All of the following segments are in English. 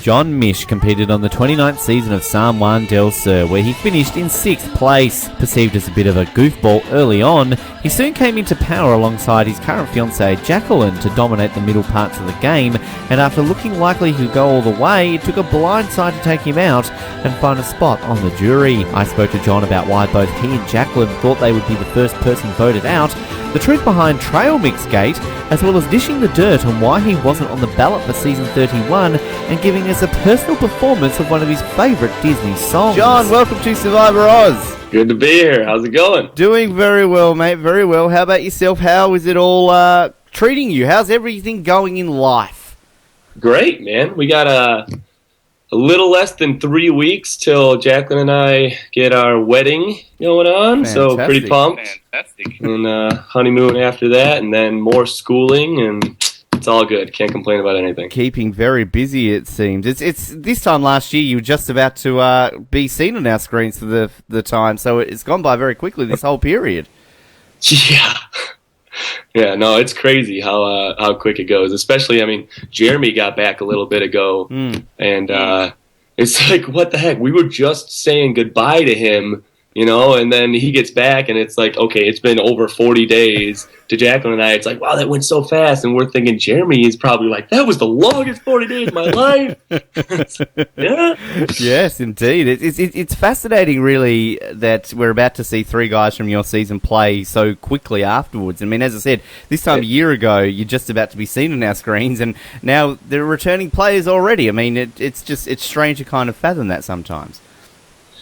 John Misch competed on the 29th season of San Juan del Sur, where he finished in 6th place. Perceived as a bit of a goofball early on, he soon came into power alongside his current fiancée Jacqueline to dominate the middle parts of the game, and after looking likely he could go all the way, it took a blind side to take him out and find a spot on the jury. I spoke to John about why both he and Jacqueline thought they would be the first person voted out, the truth behind Trail Mix Gate, as well as dishing the dirt on why he wasn't on the ballot for season 31, and giving us a personal performance of one of his favourite Disney songs. John, welcome to Survivor Oz. Good to be here. How's it going? Doing very well, mate, very well. How about yourself? How is it all treating you? How's everything going in life? Great, man. We got a little less than 3 weeks till Jacqueline and I get our wedding going on. Fantastic. So pretty pumped. Fantastic. And honeymoon after that, and then more schooling, and it's all good. Can't complain about anything. Keeping very busy, it seems. It's this time last year you were just about to be seen on our screens for the time, so it's gone by very quickly this whole period. Yeah. Yeah, no, it's crazy how quick it goes. Especially, I mean, Jeremy got back a little bit ago, and it's like, what the heck? We were just saying goodbye to him, you know, and then he gets back, and it's like, okay, it's been over 40 days. To Jacqueline and I, it's like, wow, that went so fast, and we're thinking Jeremy is probably like, that was the longest 40 days of my life. Yeah. Yes, indeed. It's fascinating, really, that we're about to see three guys from your season play so quickly afterwards. I mean, as I said, this time a year ago, you're just about to be seen on our screens, and now they're returning players already. I mean, it's strange to kind of fathom that sometimes.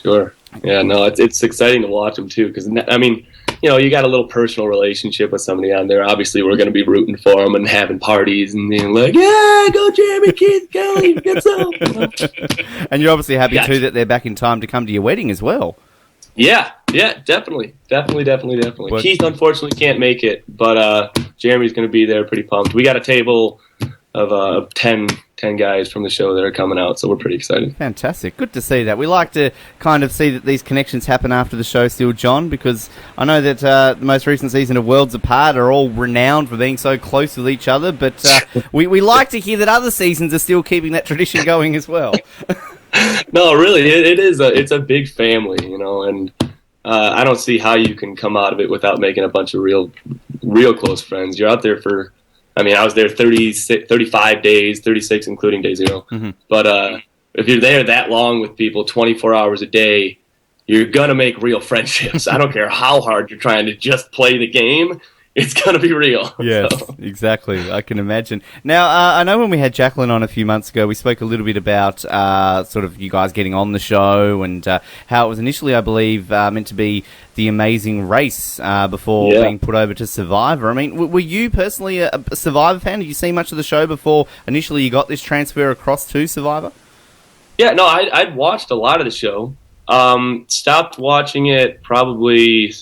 Sure. Yeah, no, it's exciting to watch them, too, because, I mean, you know, you got a little personal relationship with somebody on there. Obviously, we're going to be rooting for them and having parties and being like, yeah, go Jeremy, Keith, Kelly, get some. And you're obviously happy, too, that they're back in time to come to your wedding as well. Yeah, definitely. Well, Keith, unfortunately, can't make it, but Jeremy's going to be there, pretty pumped. We got a table of 10 guys from the show that are coming out, so we're pretty excited. Fantastic. Good to see that. We like to kind of see that these connections happen after the show still, John, because I know that the most recent season of Worlds Apart are all renowned for being so close with each other, but we like to hear that other seasons are still keeping that tradition going as well. No, really, it's a big family, you know, and I don't see how you can come out of it without making a bunch of real close friends. You're out there for, I mean, I was there 35 days, 36 including day 0. Mm-hmm. But if you're there that long with people 24 hours a day, you're going to make real friendships. I don't care how hard you're trying to just play the game. It's going to be real. Yes, so. Exactly. I can imagine. Now, I know when we had Jacqueline on a few months ago, we spoke a little bit about sort of you guys getting on the show and how it was initially, I believe, meant to be the Amazing Race before being put over to Survivor. I mean, were you personally a Survivor fan? Did you see much of the show before initially you got this transfer across to Survivor? Yeah, no, I'd watched a lot of the show. Stopped watching it probably...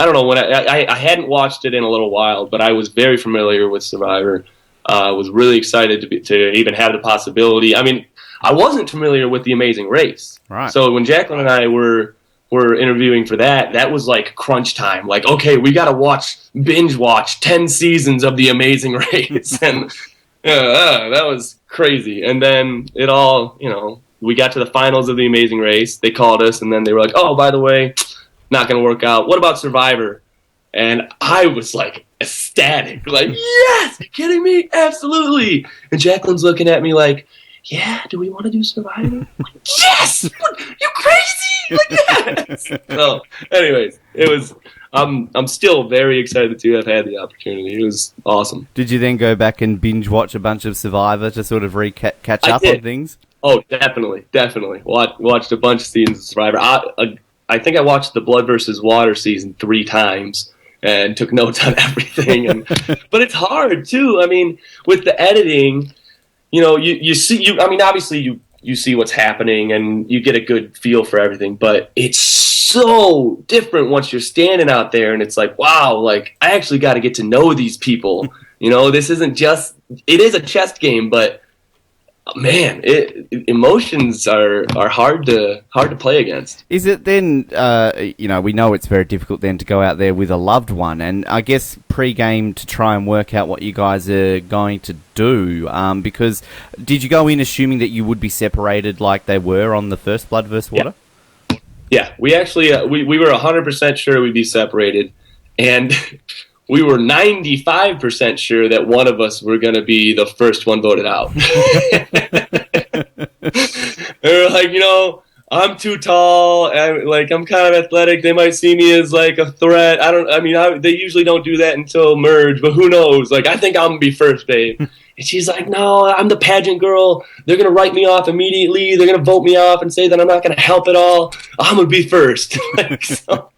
I don't know, when I hadn't watched it in a little while, but I was very familiar with Survivor. Was really excited to even have the possibility. I mean, I wasn't familiar with The Amazing Race. Right. So when Jacqueline and I were interviewing for that was like crunch time. Like, okay, we got to binge watch 10 seasons of The Amazing Race. And that was crazy. And then it all, you know, we got to the finals of The Amazing Race. They called us, and then they were like, oh, by the way, not going to work out. What about Survivor? And I was like ecstatic. Like, yes! Are you kidding me? Absolutely! And Jacqueline's looking at me like, yeah, do we want to do Survivor? Like, yes! What? You crazy? Like, yes! So, anyways, it was... I'm still very excited to have had the opportunity. It was awesome. Did you then go back and binge watch a bunch of Survivor to sort of catch up on things? Oh, definitely. Watched a bunch of seasons of Survivor. I think I watched the Blood versus Water season 3 times and took notes on everything. But it's hard too. I mean, with the editing, you know, you see. I mean, obviously you see what's happening and you get a good feel for everything. But it's so different once you're standing out there, and it's like, wow, like I actually got to get to know these people. You know, this isn't just. It is a chess game, but man, emotions are hard to play against. Is it then, we know it's very difficult then to go out there with a loved one, and I guess pre-game to try and work out what you guys are going to do, because did you go in assuming that you would be separated like they were on the first Blood vs. Water? Yeah, we actually, we were 100% sure we'd be separated, and we were 95% sure that one of us were going to be the first one voted out. They were like, I'm too tall. I'm kind of athletic. They might see me as like a threat. They usually don't do that until merge, but who knows? Like, I think I'm going to be first, babe. And she's like, no, I'm the pageant girl. They're going to write me off immediately. They're going to vote me off and say that I'm not going to help at all. I'm going to be first. So,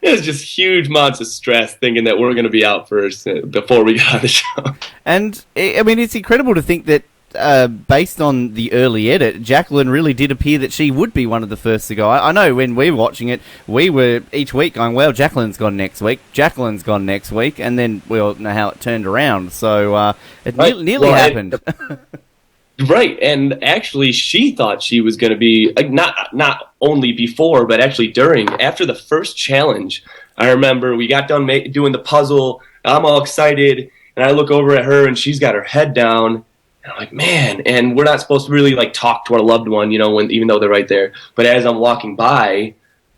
it was just huge amounts of stress thinking that we're going to be out first before we got on the show. And, it's incredible to think that based on the early edit, Jacqueline really did appear that she would be one of the first to go. I know when we were watching it, we were each week going, well, Jacqueline's gone next week, and then we all know how it turned around. So it nearly happened. Right, and actually she thought she was going to be, not only before, but actually after the first challenge. I remember we got done doing the puzzle, I'm all excited, and I look over at her and she's got her head down. And I'm like, man, and we're not supposed to really talk to our loved one, even though they're right there. But as I'm walking by,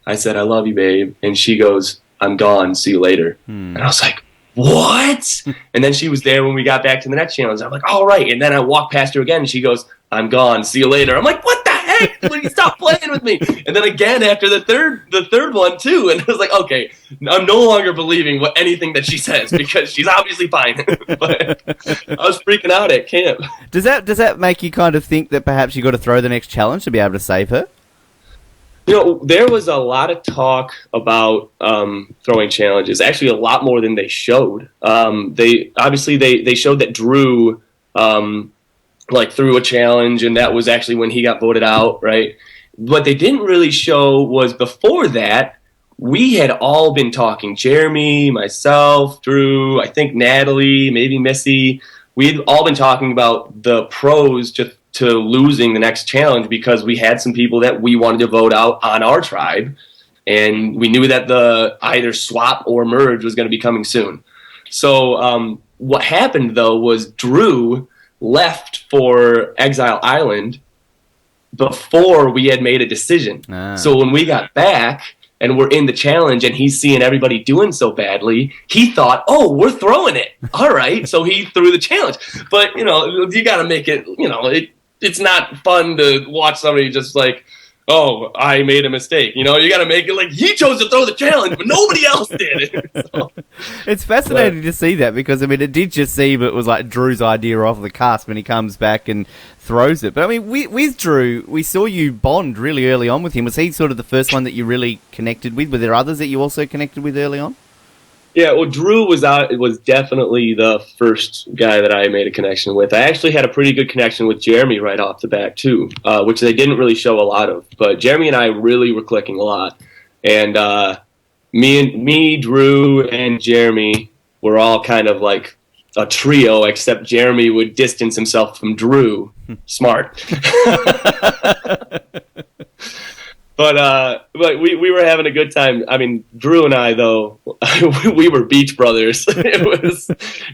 I said, I love you, babe. And she goes, I'm gone. See you later. And I was like, what? And then she was there when we got back to the next challenge. I'm like, all right. And then I walked past her again and she goes, I'm gone. See you later. I'm like, what the heck? Will you stop playing with me? And then again after the third one too. And I was like, okay, I'm no longer believing anything that she says because she's obviously fine. But I was freaking out at camp. Does that make you kind of think that perhaps you got to throw the next challenge to be able to save her? There was a lot of talk about throwing challenges. Actually, a lot more than they showed. They showed that Drew threw a challenge, and that was actually when he got voted out, right? What they didn't really show was before that, we had all been talking. Jeremy, myself, Drew, I think Natalie, maybe Missy. We'd all been talking about the pros to losing the next challenge because we had some people that we wanted to vote out on our tribe, and we knew that the either swap or merge was going to be coming soon. So what happened, though, was Drew left for Exile Island before we had made a decision. So when we got back and we're in the challenge and he's seeing everybody doing so badly, he thought, oh, we're throwing it. All right. So he threw the challenge. But, you got to make it, it's not fun to watch somebody just like, oh, I made a mistake. You got to make it like he chose to throw the challenge, but nobody else did. So, it's fascinating to see that because, it did just seem it was like Drew's idea off the cusp when he comes back and throws it. But, with Drew, we saw you bond really early on with him. Was he sort of the first one that you really connected with? Were there others that you also connected with early on? Yeah, well, Drew was definitely the first guy that I made a connection with. I actually had a pretty good connection with Jeremy right off the bat, too, which they didn't really show a lot of. But Jeremy and I really were clicking a lot. And me, Drew, and Jeremy were all kind of like a trio, except Jeremy would distance himself from Drew. Smart. But we were having a good time. Drew and I, though, we were Beach Brothers. It was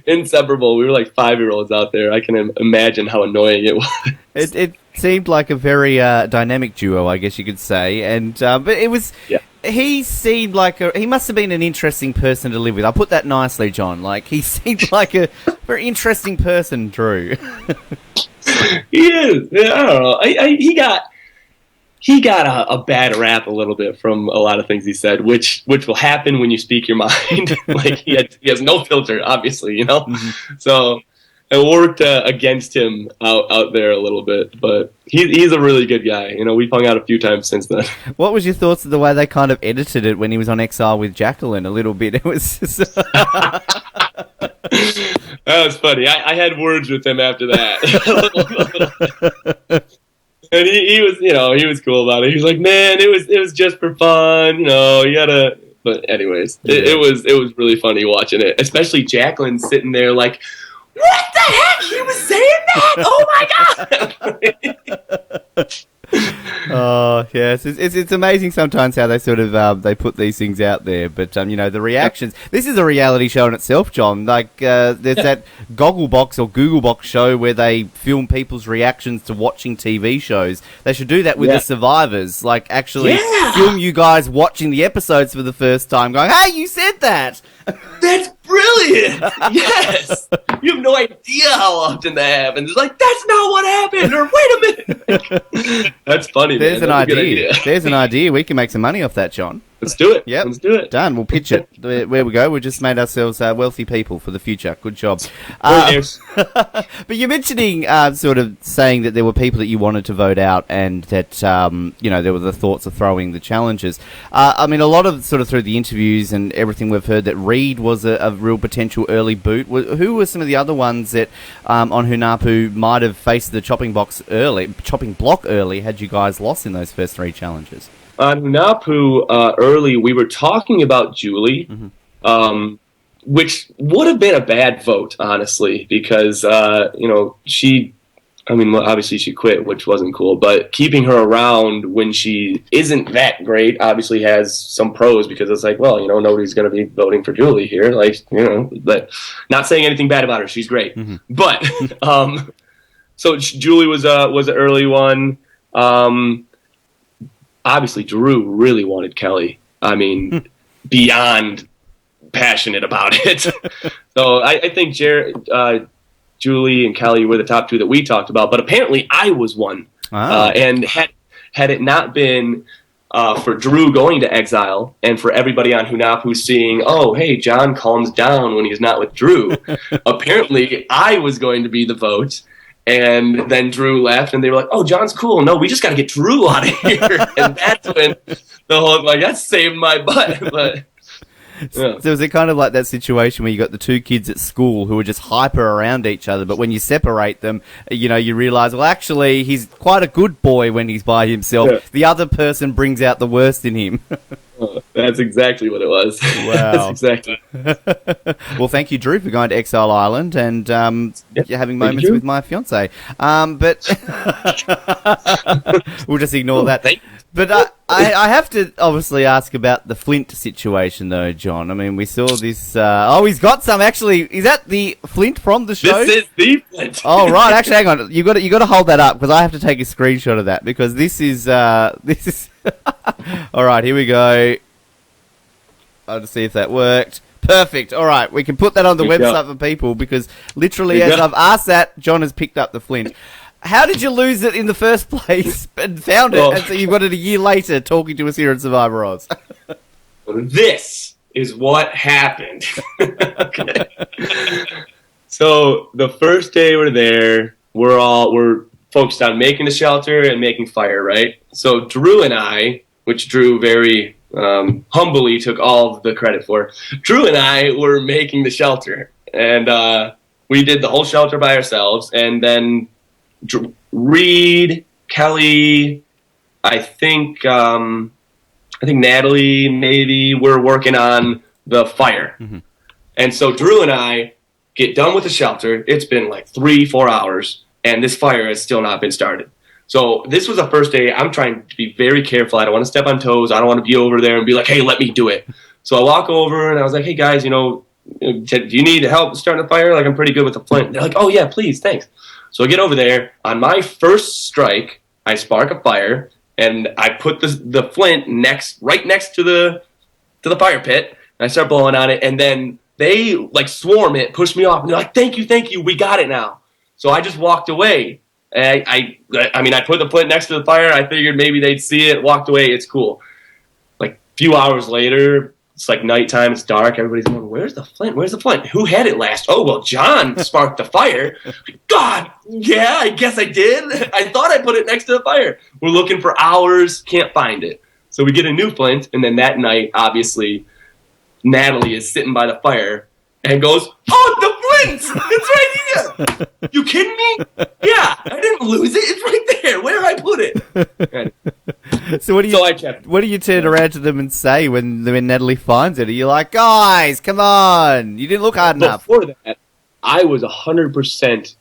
inseparable. We were like 5-year-olds out there. I can imagine how annoying it was. It seemed like a very dynamic duo, I guess you could say. And but it was. Yeah. He seemed like he must have been an interesting person to live with. I put that nicely, John. Like, he seemed like a very interesting person, Drew. He is. Yeah, I don't know. He got a bad rap a little bit from a lot of things he said, which will happen when you speak your mind. Like he has no filter, obviously, Mm-hmm. So it worked against him out there a little bit, but he's a really good guy. We've hung out a few times since then. What was your thoughts of the way they kind of edited it when he was on Exile with Jacqueline a little bit? It was just... That was funny. I had words with him after that. And he was, he was cool about it. He was like, man, it was just for fun, you gotta. But anyways, it was really funny watching it, especially Jacqueline sitting there like, what the heck? He was saying that? Oh my god! Oh yes, it's amazing sometimes how they sort of they put these things out there. But the reactions. This is a reality show in itself, John. Like there's that Gogglebox or Googlebox show where they film people's reactions to watching TV shows. They should do that with the survivors. Like actually film you guys watching the episodes for the first time, going, "Hey, you said that." That's brilliant. Yes, you have no idea how often that happens. It's like that's not what happened. Or wait a minute. That's funny. There's man. an That's idea. There's an idea. We can make some money off that, John. Let's do it. Yep. Let's do it. Done. We'll pitch it. Where we go. We just made ourselves wealthy people for the future. Good job. But you're mentioning sort of saying that there were people that you wanted to vote out and that, there were the thoughts of throwing the challenges. I mean, a lot of sort of through the interviews and everything we've heard that Reed was a real potential early boot. Who were some of the other ones that on Hunapu might have faced the chopping block early had you guys lost in those first 3 challenges? On Hunapu early, we were talking about Julie, which would have been a bad vote, honestly, because, obviously she quit, which wasn't cool, but keeping her around when she isn't that great obviously has some pros because it's like, well, nobody's going to be voting for Julie here. Like, but not saying anything bad about her. She's great. But, so Julie was an early one. Obviously, Drew really wanted Kelly. I mean, beyond passionate about it. So I think Julie and Kelly were the top 2 that we talked about. But apparently, I was one. Wow. And had it not been for Drew going to exile and for everybody on Hunapu seeing, oh, hey, John calms down when he's not with Drew, apparently I was going to be the vote. And then Drew left, and they were like, "Oh, John's cool. No, we just got to get Drew out of here." And that's when the whole that saved my butt. But so was it kind of like that situation where you got the 2 kids at school who are just hyper around each other, but when you separate them, you realise, well, actually, he's quite a good boy when he's by himself. Yeah. The other person brings out the worst in him. That's exactly what it was. Wow. That's exactly. Well, thank you, Drew, for going to Exile Island and having moments with my fiance. But we'll just ignore that. But I have to obviously ask about the Flint situation, though, John. I mean, we saw this. He's got some. Actually, is that the Flint from the show? This is the Flint. Oh, right. Actually, hang on. You got to hold that up because I have to take a screenshot of that because this is. All right, here we go. I'll just see if that worked. Perfect. All right, we can put that on the website for people because literally, as I've asked that, John has picked up the Flint. How did you lose it in the first place and found it, and so you've got it a year later talking to us here at Survivor Oz? This is what happened. Okay. So the first day we're there, we're focused on making the shelter and making fire, right? So Drew and I, which Drew very humbly took all of the credit for, Drew and I were making the shelter, and we did the whole shelter by ourselves, and then Reed, Kelly, I think Natalie maybe were working on the fire. And so Drew and I get done with the shelter. It's been like 3-4 hours, and this fire has still not been started. So this was the first day. I'm trying to be very careful. I don't want to step on toes. I don't want to be over there and be like, hey, let me do it. So I walk over, and I was like, hey, guys, do you need help starting the fire? Like, I'm pretty good with the flint. They're like, oh, yeah, please, thanks. So I get over there. On my first strike, I spark a fire, and I put the flint right next to the fire pit, and I start blowing on it, and then they swarm it, push me off, and they're like, thank you, we got it now. So I just walked away. And I put the flint next to the fire. I figured maybe they'd see it, walked away, it's cool. Like a few hours later, it's like nighttime, it's dark, everybody's going, where's the flint? Who had it last? Oh, well, John sparked the fire. God, yeah, I guess I did. I thought I put it next to the fire. We're looking for hours, can't find it. So we get a new flint, and then that night, obviously, Natalie is sitting by the fire and goes, oh, the flint! It's right here! You kidding me? Yeah, I didn't lose it. It's right there. Where did I put it? So what do you turn around to them and say when Natalie finds it? Are you like, guys, come on, you didn't look hard enough? Before that, I was 100%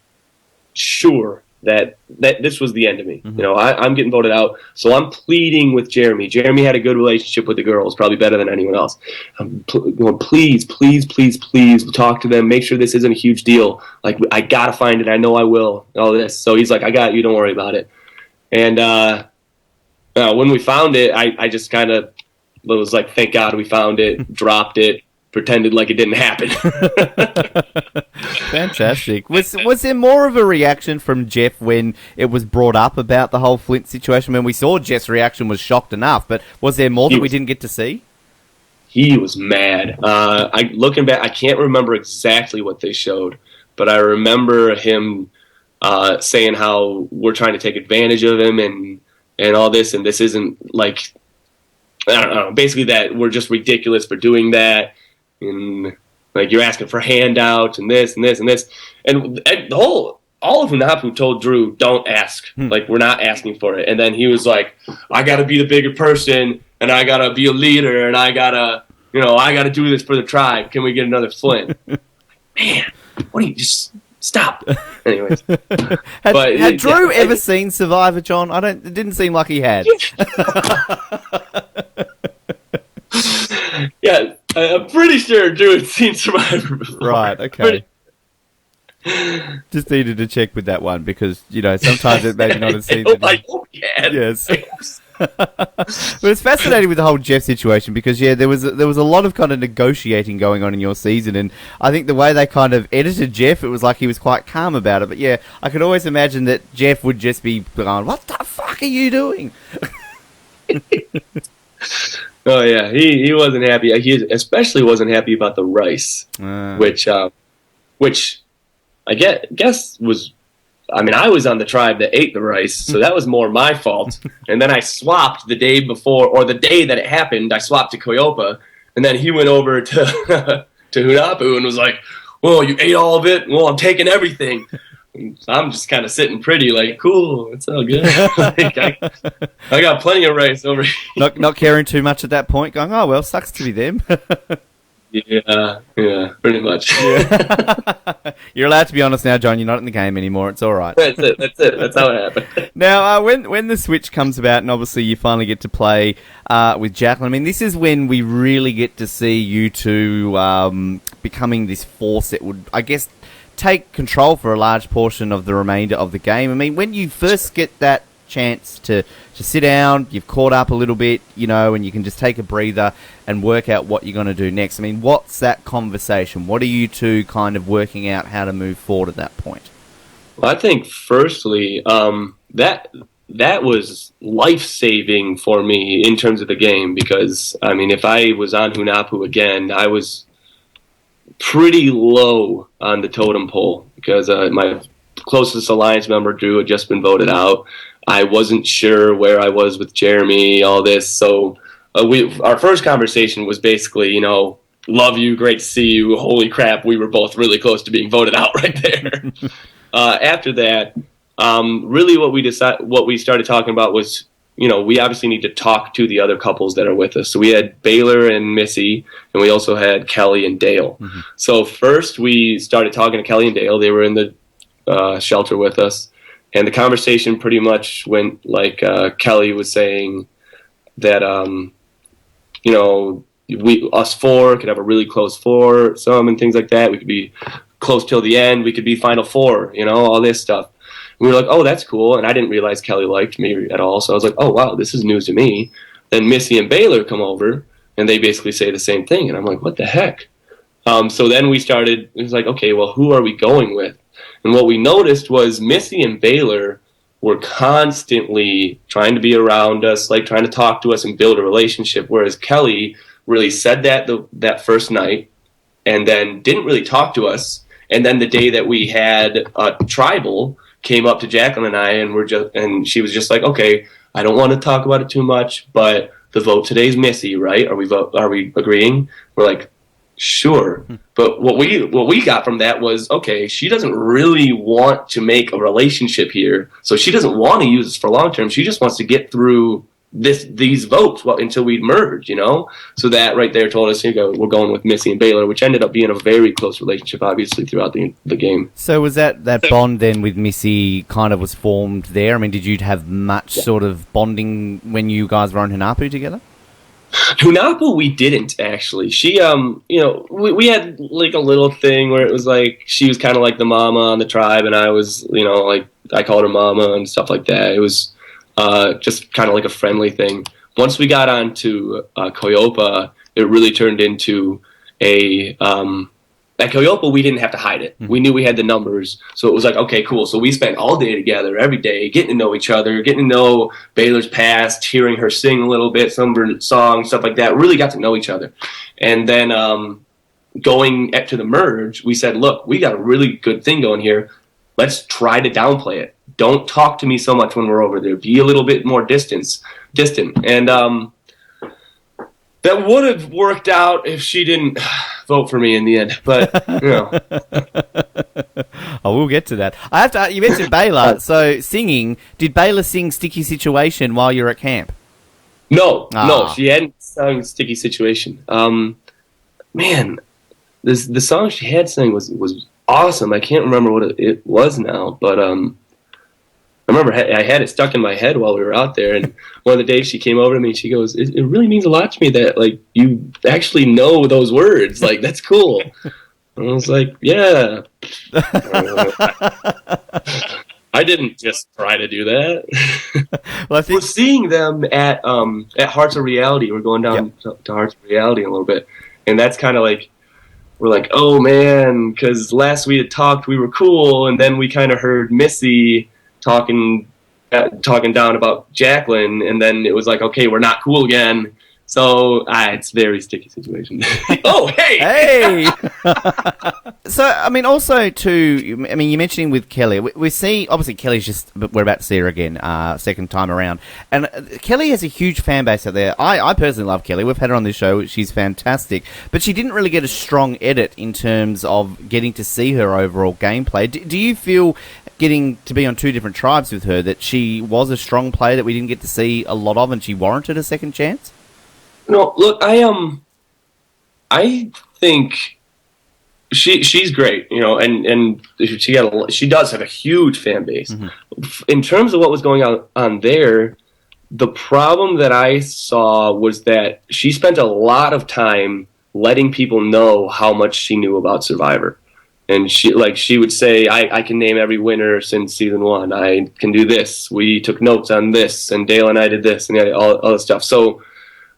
sure that this was the end of me. You know, I'm getting voted out, so I'm pleading with Jeremy. Jeremy had a good relationship with the girls, probably better than anyone else. I'm going, please, please, please, please talk to them. Make sure this isn't a huge deal. Like, I gotta find it. I know I will. All this. So he's like, I got you. Don't worry about it. And when we found it, I just kind of was like, thank God we found it. Dropped it. Pretended like it didn't happen. Fantastic. Was there more of a reaction from Jeff when it was brought up about the whole Flint situation? When we saw Jeff's reaction was shocked enough, but was there more that we didn't get to see? He was mad. Looking back, I can't remember exactly what they showed, but I remember him saying how we're trying to take advantage of him and all this, and this isn't like, I don't know, basically that we're just ridiculous for doing that. And like, you're asking for handouts and this and this and this, and all of Hunapu told Drew, don't ask. Like, we're not asking for it. And then he was like, I gotta be the bigger person, and I gotta be a leader, and I gotta do this for the tribe. Can we get another Flint? Man, what do you just stop? Anyways, had Drew ever seen Survivor, John? It didn't seem like he had. Yeah, I'm pretty sure Drew had seen Survivor before. Right, okay. Just needed to check with that one because, sometimes it may not have seen it. I hope he had. Yes. But it's fascinating with the whole Jeff situation because, there was a lot of kind of negotiating going on in your season, and I think the way they kind of edited Jeff, it was like he was quite calm about it. But, I could always imagine that Jeff would just be going, what the fuck are you doing? Oh yeah, he wasn't happy. He especially wasn't happy about the rice, which I guess was. I mean, I was on the tribe that ate the rice, so that was more my fault. And then I swapped the day before, or the day that it happened. I swapped to Coyopa, and then he went over to Hunapu and was like, "Well, you ate all of it. Well, I'm taking everything." So I'm just kind of sitting pretty, like, cool, it's all good. Like, I got plenty of rice over here. Not caring too much at that point, going, oh, well, sucks to be them. Yeah, pretty much. Yeah. You're allowed to be honest now, John. You're not in the game anymore. It's all right. That's it. That's how it happened. Now, when the switch comes about, and obviously you finally get to play with Jacqueline, I mean, this is when we really get to see you two becoming this force that would, I guess, take control for a large portion of the remainder of the game. I mean, when you first get that chance to sit down, you've caught up a little bit, and you can just take a breather and work out what you're going to do next. I mean, what's that conversation? What are you two kind of working out how to move forward at that point? Well, I think, firstly, that was life-saving for me in terms of the game because, I mean, if I was on Hunapu again, I was pretty low on the totem pole because my closest alliance member, Drew, had just been voted out. I wasn't sure where I was with Jeremy, all this. So our first conversation was basically, love you, great to see you, holy crap, we were both really close to being voted out right there. After that, really what we started talking about was, we obviously need to talk to the other couples that are with us. So we had Baylor and Missy, and we also had Kelly and Dale. Mm-hmm. So first we started talking to Kelly and Dale. They were in the shelter with us. And the conversation pretty much went like Kelly was saying that, us four could have a really close foursome and things like that. We could be close till the end. We could be Final Four, all this stuff. We were like, oh, that's cool. And I didn't realize Kelly liked me at all. So I was like, oh, wow, this is news to me. Then Missy and Baylor come over, and they basically say the same thing. And I'm like, what the heck? So then it was like, okay, well, who are we going with? And what we noticed was Missy and Baylor were constantly trying to be around us, like trying to talk to us and build a relationship, whereas Kelly really said that first night and then didn't really talk to us. And then the day that we had a tribal, came up to Jacqueline and I, and she was just like, okay, I don't want to talk about it too much, but the vote today's Missy, right? Are we agreeing? We're like, sure. But what we got from that was, okay, she doesn't really want to make a relationship here, so she doesn't want to use this for long term. She just wants to get through these votes until we merge, So that right there told us, here you go, we're going with Missy and Baylor, which ended up being a very close relationship, obviously, throughout the game. So was that bond then with Missy kind of was formed there? I mean, did you have much sort of bonding when you guys were on Hunapu together? Hunapu, we didn't actually. She, we had like a little thing where it was like she was kind of like the mama on the tribe, and I was, like I called her mama and stuff like that. It was just kind of like a friendly thing. Once we got on to Coyopa, it really turned into a at Coyopa, we didn't have to hide it. We knew we had the numbers, so it was like, okay, cool. So we spent all day together, every day, getting to know each other, getting to know Baylor's past, hearing her sing a little bit, some of her songs, stuff like that. Really got to know each other. And then going to the merge, we said, look, we got a really good thing going here. Let's try to downplay it. Don't talk to me so much when we're over there. Be a little bit more distant. And that would have worked out if she didn't vote for me in the end. But, Oh, we'll get to that. I have to. You mentioned Baylor. So singing, did Baylor sing Sticky Situation while you were at camp? No, she hadn't sung Sticky Situation. Man, the song she had sang was awesome. I can't remember what it was now, but I remember I had it stuck in my head while we were out there, and one of the days she came over to me and she goes, it really means a lot to me that, like, you actually know those words. Like, that's cool. And I was like, yeah. I didn't just try to do that. Well, I think we're seeing them at Hearts of Reality. We're going down to Hearts of Reality in a little bit, and that's kind of like, we're like, oh man, because last we had talked, we were cool, and then we kind of heard Missy talking down about Jacqueline, and then it was like, okay, we're not cool again. So it's a very sticky situation. Oh, hey! So, I mean, also, too, I mean, you're mentioning with Kelly, we see, obviously, Kelly's we're about to see her again, second time around. And Kelly has a huge fan base out there. I personally love Kelly. We've had her on this show. She's fantastic. But she didn't really get a strong edit in terms of getting to see her overall gameplay. Do you feel, getting to be on two different tribes with her, that she was a strong player that we didn't get to see a lot of and she warranted a second chance? No, look, I think she's great, and she does have a huge fan base. Mm-hmm. In terms of what was going on there, the problem that I saw was that she spent a lot of time letting people know how much she knew about Survivor. And she would say, I can name every winner since season 1. I can do this. We took notes on this, and Dale and I did this, and all the stuff. So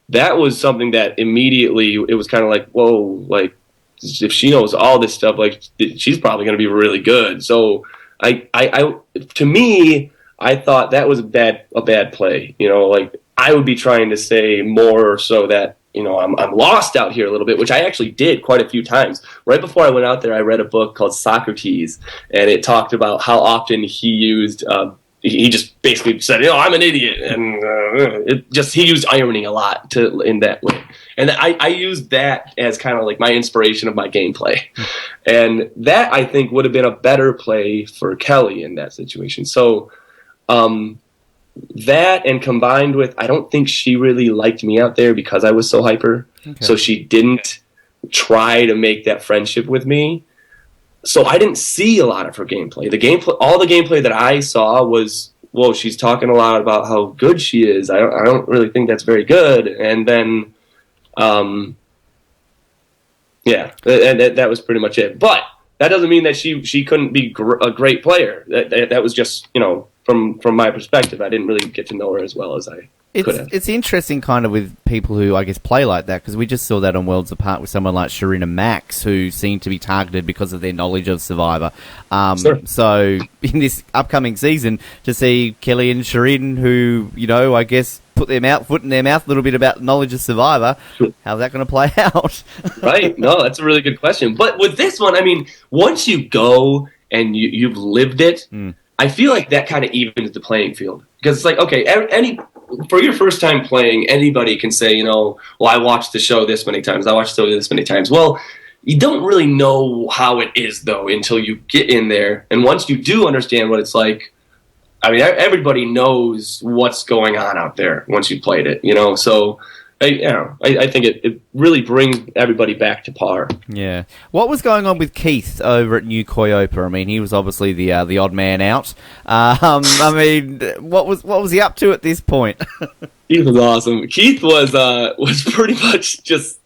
that was something that immediately, it was kind of like, whoa, like, if she knows all this stuff, like, she's probably going to be really good. So to me, I thought that was a bad play. Like, I would be trying to say more so that, I'm lost out here a little bit, which I actually did quite a few times. Right before I went out there, I read a book called Socrates, and it talked about how often he used, he just basically said, I'm an idiot, and he used irony a lot in that way. And I used that as kind of like my inspiration of my gameplay. And that, I think, would have been a better play for Kelly in that situation. So that, and combined with, I don't think she really liked me out there because I was so hyper. Okay. So she didn't try to make that friendship with me. So I didn't see a lot of her gameplay. All the gameplay that I saw was, whoa, she's talking a lot about how good she is. I don't really think that's very good. And then, and that was pretty much it. But that doesn't mean that she couldn't be a great player. That was just, from my perspective, I didn't really get to know her as well as I could have. It's interesting kind of with people who, I guess, play like that, because we just saw that on Worlds Apart with someone like Sharina Max, who seemed to be targeted because of their knowledge of Survivor. Sure. So in this upcoming season, to see Kelly and Sharina, who, I guess, put their foot in their mouth a little bit about knowledge of Survivor, sure. How's that going to play out? Right. No, that's a really good question. But with this one, I mean, once you go and you've lived it, I feel like that kind of evens the playing field. Because it's like, okay, for your first time playing, anybody can say, well, I watched the show this many times. I watched the show this many times. Well, you don't really know how it is, though, until you get in there. And once you do understand what it's like, I mean, everybody knows what's going on out there once you played it, So, I think it really brings everybody back to par. Yeah. What was going on with Keith over at New Coyopa? I mean, he was obviously the odd man out. I mean, what was he up to at this point? Keith was awesome. Keith was pretty much just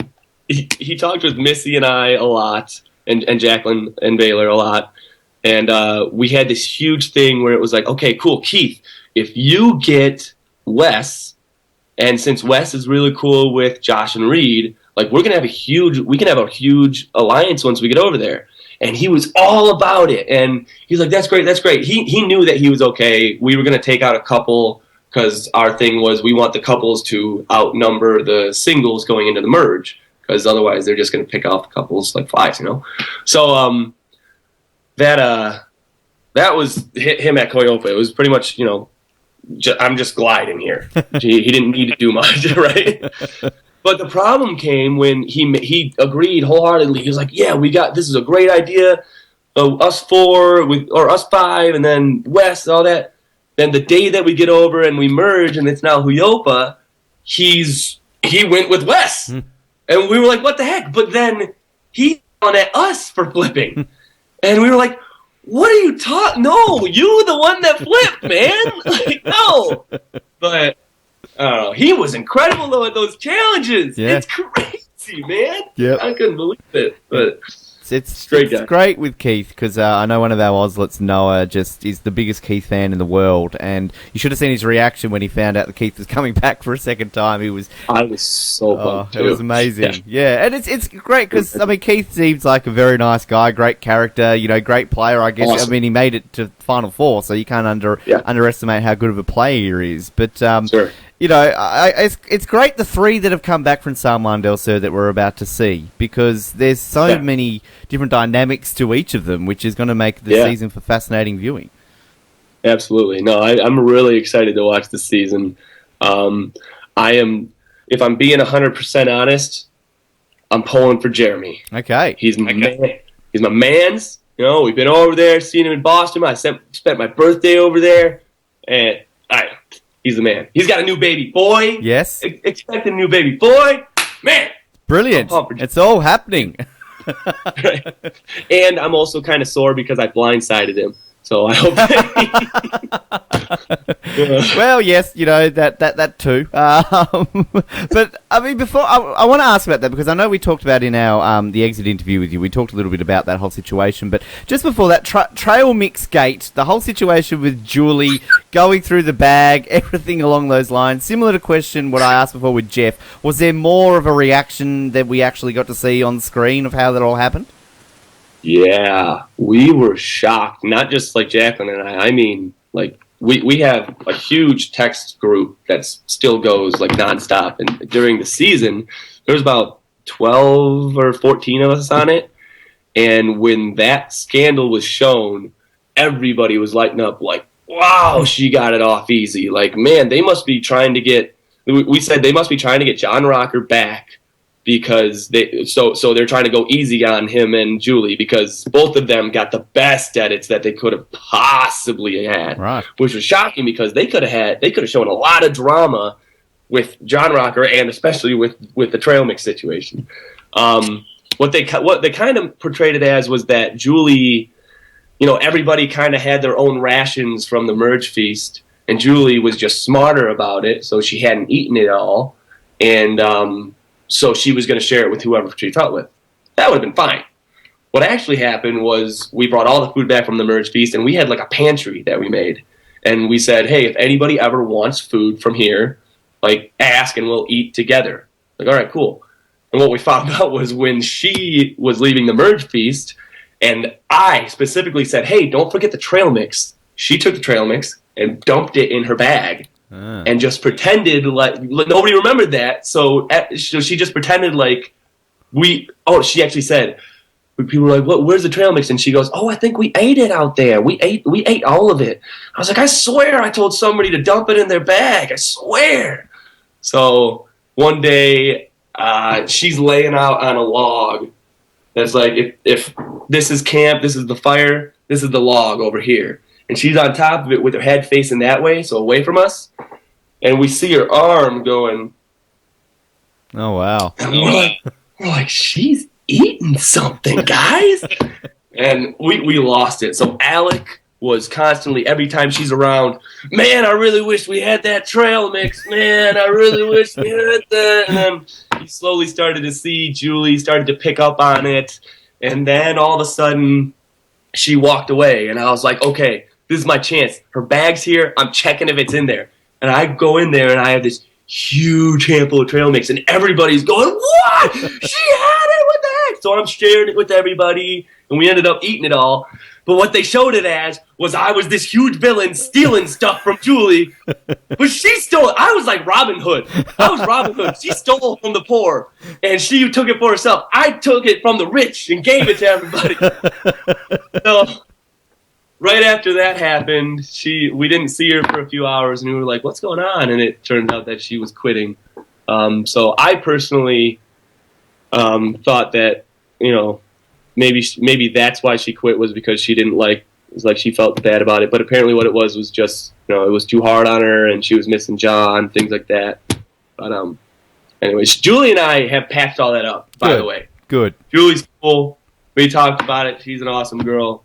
he talked with Missy and I a lot, and Jacqueline and Baylor a lot. And we had this huge thing where it was like, okay, cool, Keith, if you get Wes, and since Wes is really cool with Josh and Reed, like we can have a huge alliance once we get over there. And he was all about it. And he's like, that's great. He knew that he was okay. We were going to take out a couple because our thing was we want the couples to outnumber the singles going into the merge, because otherwise they're just going to pick off the couples like flies, So, that was him at Coyopa. It was pretty much, I'm just gliding here. He didn't need to do much, right? But the problem came when he agreed wholeheartedly. He was like, yeah, this is a great idea. Us four or us five, and then West, all that. Then the day that we get over and we merge, and it's now Huyopa, he went with Wes. And we were like, what the heck? But then he on at us for flipping. And we were like, what are you talking? No, you the one that flipped, man. Like, no. But, I don't know. He was incredible, though, at those challenges. Yeah. It's crazy, man. Yep. I couldn't believe it. But it's great with Keith, because I know one of our Oslets, Noah, just is the biggest Keith fan in the world, and you should have seen his reaction when he found out that Keith was coming back for a second time. I was so pumped. It was amazing. Yeah, and it's great because, I mean, Keith seems like a very nice guy, great character, great player, I guess. Awesome. I mean, he made it to Final Four, so you can't underestimate how good of a player he is. But, sure. It's great, the three that have come back from San Juan del Sur that we're about to see, because there's so many different dynamics to each of them, which is going to make the season for fascinating viewing. Absolutely. No, I'm really excited to watch this season. If I'm being 100% honest, I'm pulling for Jeremy. Okay. He's my man. He's my man's. We've been over there, seen him in Boston. I spent my birthday over there, and he's the man. He's got a new baby boy. Yes. Expect a new baby boy. Man. Brilliant. It's all happening. Right. And I'm also kind of sore because I blindsided him. So I hope Well, yes, that too. But I mean, before I want to ask about that, because I know we talked about in our the exit interview with you. We talked a little bit about that whole situation. But just before that, trail mix gate, the whole situation with Julie going through the bag, everything along those lines. Similar to question what I asked before with Jeff. Was there more of a reaction that we actually got to see on screen of how that all happened? Yeah, we were shocked. Not just like Jacqueline and I mean, like we have a huge text group that still goes like nonstop. And during the season, there was about 12 or 14 of us on it. And when that scandal was shown, everybody was lighting up like, wow, she got it off easy. Like, man, they must be trying to get, we said they must be trying to get John Rocker back, because they're trying to go easy on him and Julie, because both of them got the best edits that they could have possibly had, right. Which was shocking because they could have shown a lot of drama with John Rocker, and especially with the trail mix situation. What they kind of portrayed it as was that Julie, everybody kind of had their own rations from the merge feast, and Julie was just smarter about it, so she hadn't eaten it all, and so she was going to share it with whoever she felt with. That would have been fine. What actually happened was we brought all the food back from the merge feast, and we had like a pantry that we made. And we said, hey, if anybody ever wants food from here, like ask and we'll eat together. Like, all right, cool. And what we found out was when she was leaving the merge feast, and I specifically said, hey, don't forget the trail mix. She took the trail mix and dumped it in her bag. And just pretended like nobody remembered that. So she just pretended like she actually said, people were like, where's the trail mix? And she goes, I think we ate it out there. We ate all of it. I was like, I swear I told somebody to dump it in their bag. I swear. So one day she's laying out on a log that's like, if this is camp, this is the fire, this is the log over here. and she's on top of it with her head facing that way, so away from us. And we see her arm going. Oh, wow. And we're like, she's eating something, guys. And we lost it. So Alec was constantly, every time she's around, man, I really wish we had that trail mix. Man, I really wish we had that. And then he slowly started to see Julie started to pick up on it. And then all of a sudden, she walked away. And I was like, okay, this is my chance. Her bag's here. I'm checking if it's in there. And I go in there, and I have this huge handful of trail mix. And everybody's going, what? She had it? What the heck? So I'm sharing it with everybody. And we ended up eating it all. But what they showed it as was I was this huge villain stealing stuff from Julie. But she stole it. I was like Robin Hood. I was Robin Hood. She stole from the poor, and she took it for herself. I took it from the rich and gave it to everybody. So right after that happened, we didn't see her for a few hours, and we were like, what's going on? And it turned out that she was quitting. So I personally thought that, maybe that's why she quit, was because she didn't she felt bad about it. But apparently what it was just, it was too hard on her, and she was missing John, things like that. But anyways, Julie and I have patched all that up, by the way. Good. Julie's cool. We talked about it. She's an awesome girl.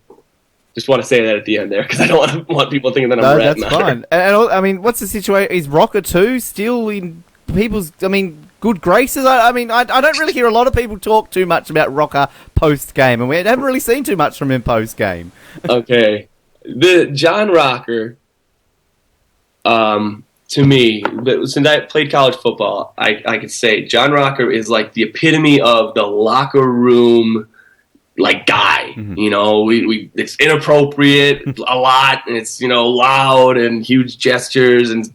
Just want to say that at the end there, because I don't want people thinking that I'm ratting on her. That's fine. And I mean, what's the situation? Is Rocker too still in people's, good graces? I don't really hear a lot of people talk too much about Rocker post-game, and we haven't really seen too much from him post-game. Okay. The John Rocker, to me, since I played college football, I could say John Rocker is like the epitome of the locker room guy. Mm-hmm. It's inappropriate a lot, and it's loud and huge gestures, and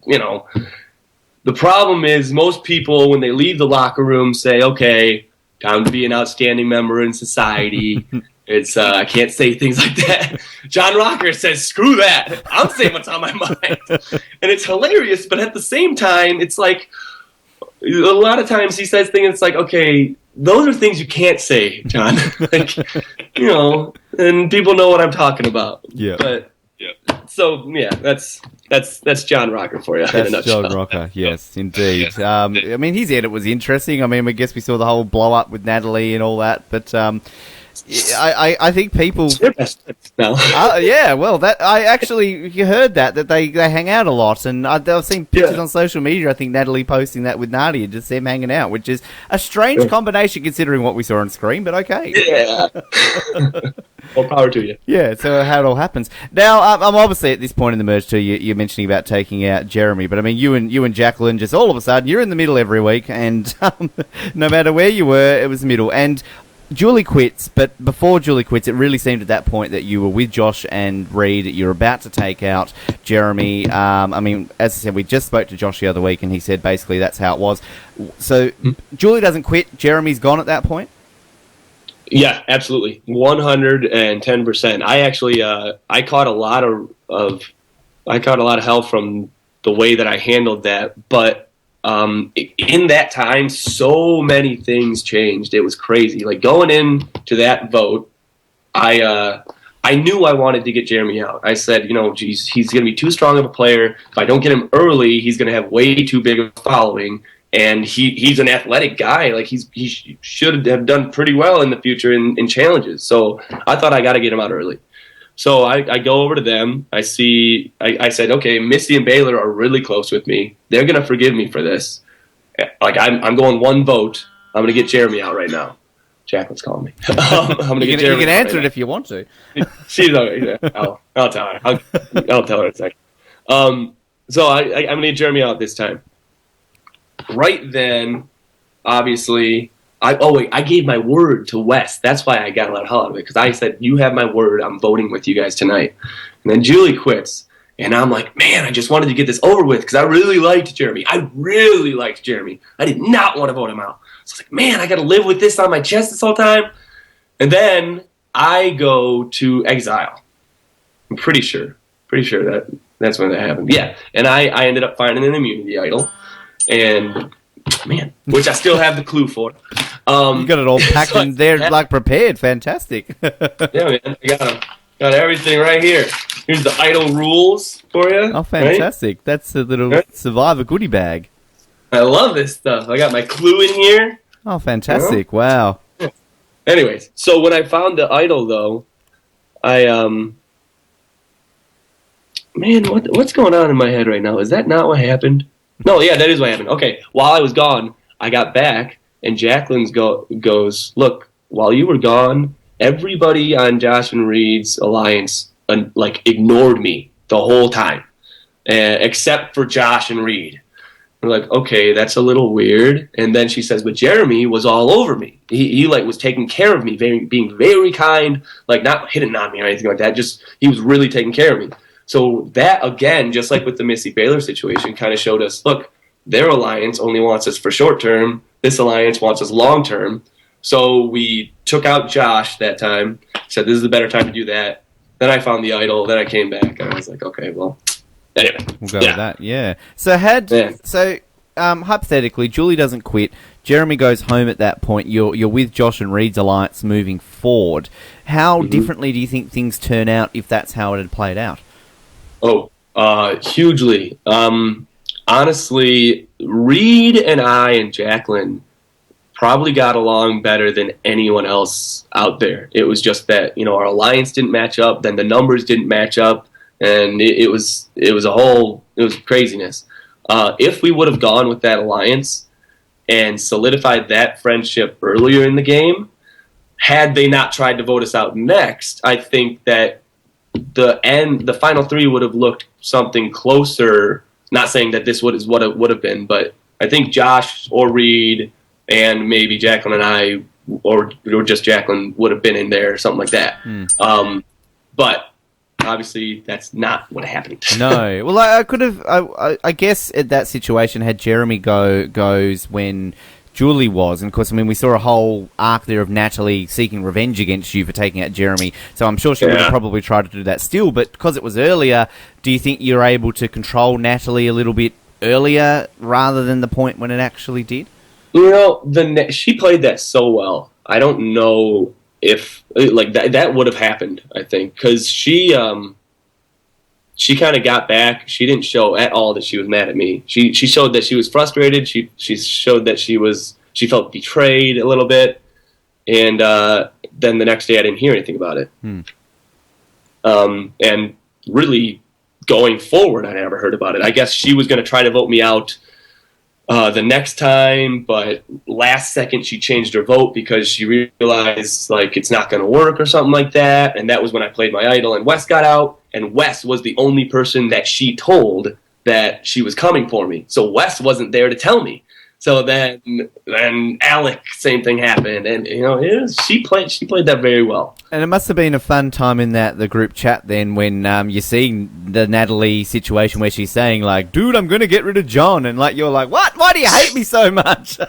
the problem is most people, when they leave the locker room, say, okay, time to be an outstanding member in society. It's I can't say things like that. John Rocker says, screw that. I'm saying what's on my mind. And it's hilarious, but at the same time, it's like a lot of times he says things, it's like, okay, those are things you can't say, John. And people know what I'm talking about. Yeah. But so that's John Rocker for you. That's in a nutshell. John Rocker, yes, indeed. His edit was interesting. I guess we saw the whole blow up with Natalie and all that, but I think people. No. I actually heard that they hang out a lot, and I've seen pictures on social media. I think Natalie posting that with Nadia, just them hanging out, which is a strange combination considering what we saw on screen, but okay. Yeah. More power to you. Yeah, so how it all happens. Now, I'm obviously at this point in the merge too. You're mentioning about taking out Jeremy, but you and Jacqueline, just all of a sudden, you're in the middle every week, and no matter where you were, it was the middle. And Julie quits, but before Julie quits, it really seemed at that point that you were with Josh and Reed. You're about to take out Jeremy. As I said, we just spoke to Josh the other week, and he said basically that's how it was. So Julie doesn't quit. Jeremy's gone at that point? Yeah, absolutely, 110%. I actually I caught a lot of hell from the way that I handled that, but in that time, so many things changed. It was crazy. Like going into that vote, I knew I wanted to get Jeremy out. I said, he's going to be too strong of a player. If I don't get him early, he's going to have way too big of a following. And he's an athletic guy. Like he should have done pretty well in the future in challenges. So I thought I got to get him out early. So I go over to them. I said, okay, Misty and Baylor are really close with me. They're going to forgive me for this. Like I'm going one vote. I'm going to get Jeremy out right now. Jacqueline's calling me. I'm going to get Jeremy. You can answer it if you want to. She's okay. I'll tell her. I'll tell her in a second. So I'm going to get Jeremy out this time. Right then, obviously, I gave my word to Wes. That's why I got a lot of hell out of it, because I said, you have my word. I'm voting with you guys tonight. And then Julie quits, and I'm like, man, I just wanted to get this over with because I really liked Jeremy. I did not want to vote him out. So I was like, man, I got to live with this on my chest this whole time. And then I go to exile. I'm pretty sure that's when that happened. Yeah, and I ended up finding an immunity idol. And man, which I still have the clue for. You got it all packed in there, like prepared. Fantastic. Yeah, man, I got him. Got everything right here. Here's the idol rules for you. Oh, fantastic. Right? That's a little Survivor goodie bag. I love this stuff. I got my clue in here. Oh, fantastic. Wow. Anyways, so when I found the idol, though, I, man, what's going on in my head right now? Is that not what happened? No, yeah, that is what happened. Okay, while I was gone, I got back, and Jacqueline goes, look, while you were gone, everybody on Josh and Reed's alliance ignored me the whole time, except for Josh and Reed. We're like, okay, that's a little weird. And then she says, but Jeremy was all over me. He was taking care of me, being very kind, not hitting on me or anything like that. Just he was really taking care of me. So that, again, just like with the Missy Baylor situation, kind of showed us, look, their alliance only wants us for short term. This alliance wants us long term. So we took out Josh that time, said this is the better time to do that. Then I found the idol. Then I came back, and I was like, okay, well, anyway. We'll go with that, yeah. So hypothetically, Julie doesn't quit. Jeremy goes home at that point. You're with Josh and Reed's alliance moving forward. How differently do you think things turn out if that's how it had played out? Oh, hugely. Honestly, Reed and I and Jacqueline probably got along better than anyone else out there. It was just that, our alliance didn't match up, then the numbers didn't match up, and it was craziness. If we would have gone with that alliance and solidified that friendship earlier in the game, had they not tried to vote us out next, I think that the final three would have looked something closer. Not saying that this is what it would have been, but I think Josh or Reed and maybe Jacqueline and I, or just Jacqueline, would have been in there, something like that. But obviously, that's not what happened. No. Well, I could have. I guess at that situation, had Jeremy goes when Julie was, and of course, we saw a whole arc there of Natalie seeking revenge against you for taking out Jeremy. So I'm sure she would have probably tried to do that still. But because it was earlier, do you think you're able to control Natalie a little bit earlier rather than the point when it actually did? She played that so well. I don't know if that would have happened. I think because she kind of got back. She didn't show at all that she was mad at me. She showed that she was frustrated. She showed that she felt betrayed a little bit. And then the next day I didn't hear anything about it. And really going forward, I never heard about it. I guess she was going to try to vote me out the next time, but last second she changed her vote because she realized it's not going to work or something like that. And that was when I played my idol, and Wes got out, and Wes was the only person that she told that she was coming for me. So Wes wasn't there to tell me. So then Alec, same thing happened, and she played that very well. And it must have been a fun time in the group chat then when you're seeing the Natalie situation where she's saying dude, I'm going to get rid of John, and you're like, what? Why do you hate me so much?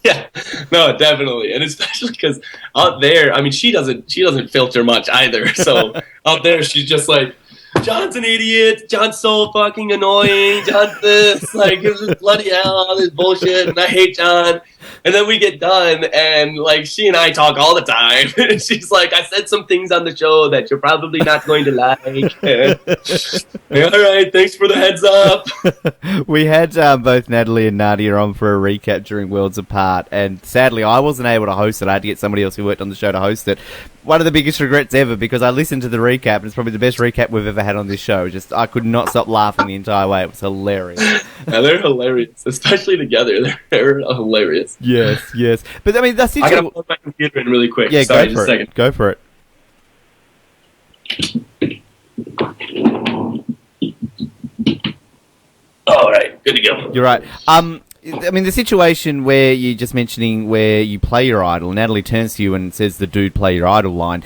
Yeah, no, definitely, and especially because out there, she doesn't filter much either. So out there, she's just like, John's an idiot. John's so fucking annoying. John's this, bloody hell, all this bullshit, and I hate John. And then we get done, and she and I talk all the time. And she's like, I said some things on the show that you're probably not going to like. All right, thanks for the heads up. We had both Natalie and Nadia on for a recap during Worlds Apart, and sadly I wasn't able to host it. I had to get somebody else who worked on the show to host it. One of the biggest regrets ever, because I listened to the recap, and it's probably the best recap we've ever had on this show. I could not stop laughing the entire way. It was hilarious. Yeah, they're hilarious, especially together. They're hilarious. Yes. But that's I gotta plug my computer in really quick. Yeah, sorry, just a second. Go for it. All right, good to go. You're right. The situation where you're just mentioning where you play your idol, Natalie turns to you and says the dude play your idol line.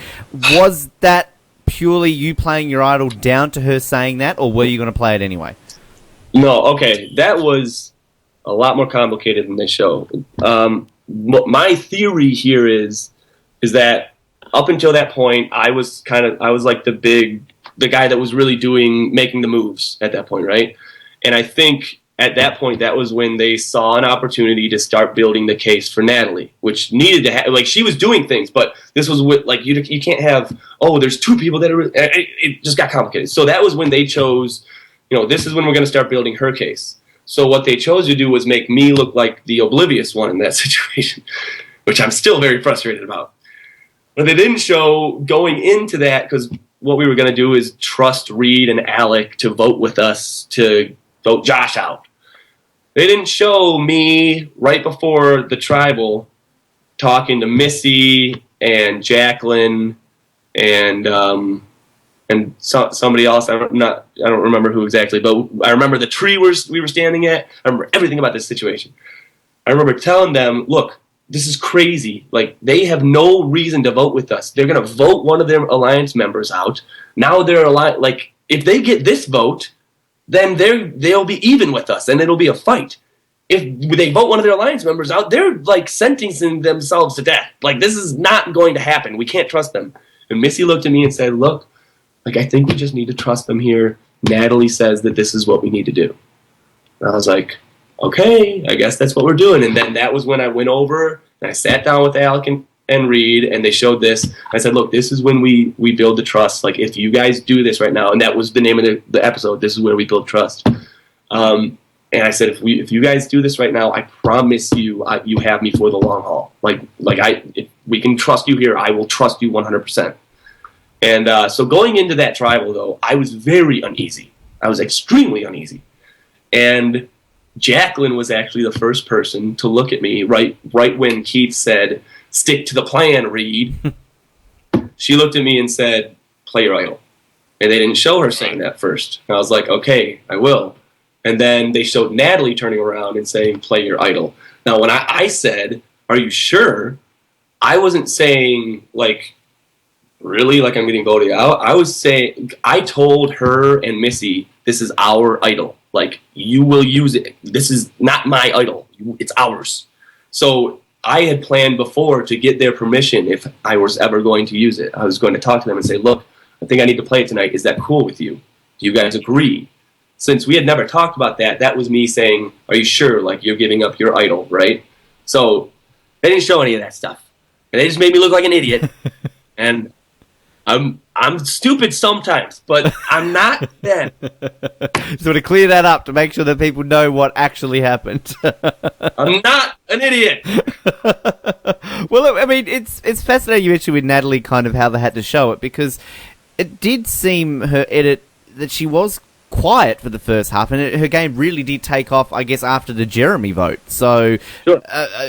Was that purely you playing your idol down to her saying that, or were you going to play it anyway? No, okay. That was a lot more complicated than they show. My theory here is that up until that point, I was like the guy that was really making the moves at that point, right? And I think at that point, that was when they saw an opportunity to start building the case for Natalie, which needed to have, like, she was doing things, but this was with, like, you can't have, there's two people that are, it just got complicated. So that was when they chose, this is when we're going to start building her case. So what they chose to do was make me look like the oblivious one in that situation, which I'm still very frustrated about. But they didn't show going into that, because what we were going to do is trust Reed and Alec to vote with us to vote Josh out. They didn't show me right before the tribal talking to Missy and Jacqueline and somebody else. I don't remember who exactly, but I remember the tree we were standing at. I remember everything about this situation. I remember telling them, look, this is crazy. Like, they have no reason to vote with us. They're going to vote one of their alliance members out. Now they're like, if they get this vote, then they'll be even with us, and it'll be a fight. If they vote one of their alliance members out, they're, like, sentencing themselves to death. Like, this is not going to happen. We can't trust them. And Missy looked at me and said, look, like, I think we just need to trust them here. Natalie says that this is what we need to do. And I was like, okay, I guess that's what we're doing. And then that was when I went over and I sat down with Alec and Reed, and they showed this. I said, look, this is when we build the trust. Like, if you guys do this right now, and that was the name of the episode, this is where we build trust. And I said, if you guys do this right now, I promise you, you have me for the long haul. If we can trust you here, I will trust you 100%. And so going into that tribal, though, I was very uneasy. I was extremely uneasy. And Jacqueline was actually the first person to look at me right when Keith said, stick to the plan, Reed. She looked at me and said, play your idol. And they didn't show her saying that first. And I was like, okay, I will. And then they showed Natalie turning around and saying, play your idol. Now, when I said, are you sure? I wasn't saying, like, really, like I'm getting voted out. I was saying, I told her and Missy, this is our idol. Like, you will use it. This is not my idol. It's ours. So I had planned before to get their permission if I was ever going to use it. I was going to talk to them and say, look, I think I need to play it tonight. Is that cool with you? Do you guys agree? Since we had never talked about that, that was me saying, are you sure? Like, you're giving up your idol, right? So they didn't show any of that stuff. And they just made me look like an idiot. And I'm stupid sometimes, but I'm not then. So to clear that up, to make sure that people know what actually happened. I'm not an idiot. Well, I mean, it's fascinating you mentioned with Natalie kind of how they had to show it, because it did seem her edit that she was quiet for the first half, and her game really did take off, I guess, after the Jeremy vote. So sure.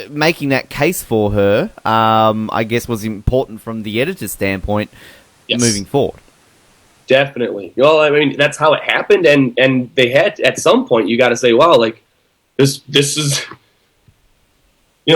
Making that case for her, I guess, was important from the editor's standpoint. Yes. Moving forward. Definitely. Well, I mean, that's how it happened, and they had, at some point, you got to say, wow, like, this is,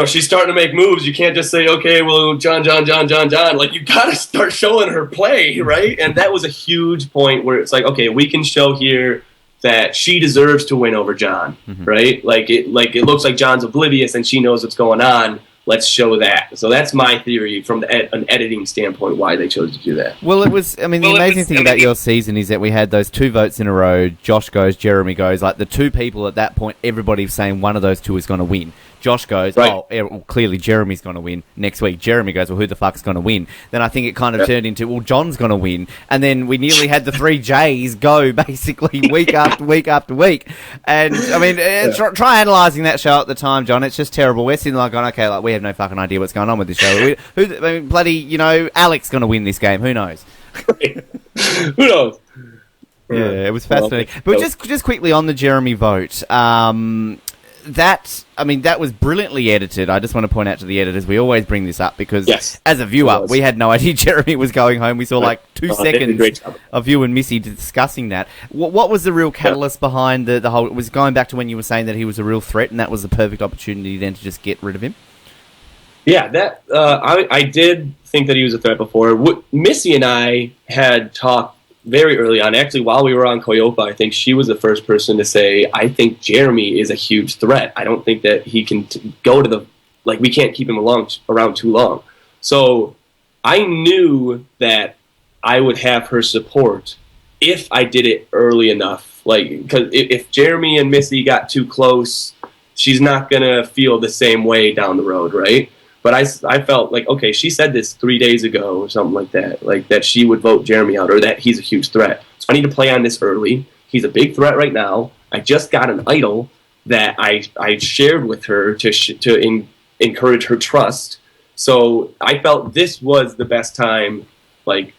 she's starting to make moves. You can't just say, okay, well, John. Like, you got to start showing her play, right? And that was a huge point where it's like, okay, we can show here that she deserves to win over John, right? Like it looks like John's oblivious and she knows what's going on. Let's show that. So that's my theory from an editing standpoint why they chose to do that. Well, it was, I mean, the amazing thing about your season is that we had those two votes in a row. Josh goes, Jeremy goes. Like, the two people at that point, everybody was saying one of those two is going to win. Josh goes, right. Well, clearly Jeremy's going to win. Next week, Jeremy goes, well, who the fuck's going to win? Then I think it kind of turned into, well, John's going to win. And then we nearly had the three J's go, basically, week after week after week. And, I mean, try analysing that show at the time, John. It's just terrible. We're sitting like, going, okay, like, we have no fucking idea what's going on with this show. Bloody, Alec's going to win this game. Who knows? Who knows? Yeah, it was fascinating. But just quickly on the Jeremy vote, that was brilliantly edited. I just want to point out to the editors, we always bring this up because as a viewer, we had no idea Jeremy was going home. We saw like 2 seconds of you and Missy discussing that. What was the real catalyst behind the whole... It was going back to when you were saying that he was a real threat, and that was the perfect opportunity then to just get rid of him? Yeah, that I did think that he was a threat before. Missy and I had talked very early on, actually, while we were on Coyopa. I think she was the first person to say, I think Jeremy is a huge threat. I don't think that he can go to the... Like, we can't keep him around too long. So I knew that I would have her support if I did it early enough. Like, because if Jeremy and Missy got too close, she's not going to feel the same way down the road, right? But I felt like, okay, she said this 3 days ago or something like that she would vote Jeremy out, or that he's a huge threat. So I need to play on this early. He's a big threat right now. I just got an idol that I shared with her to encourage her trust. So I felt this was the best time. Like,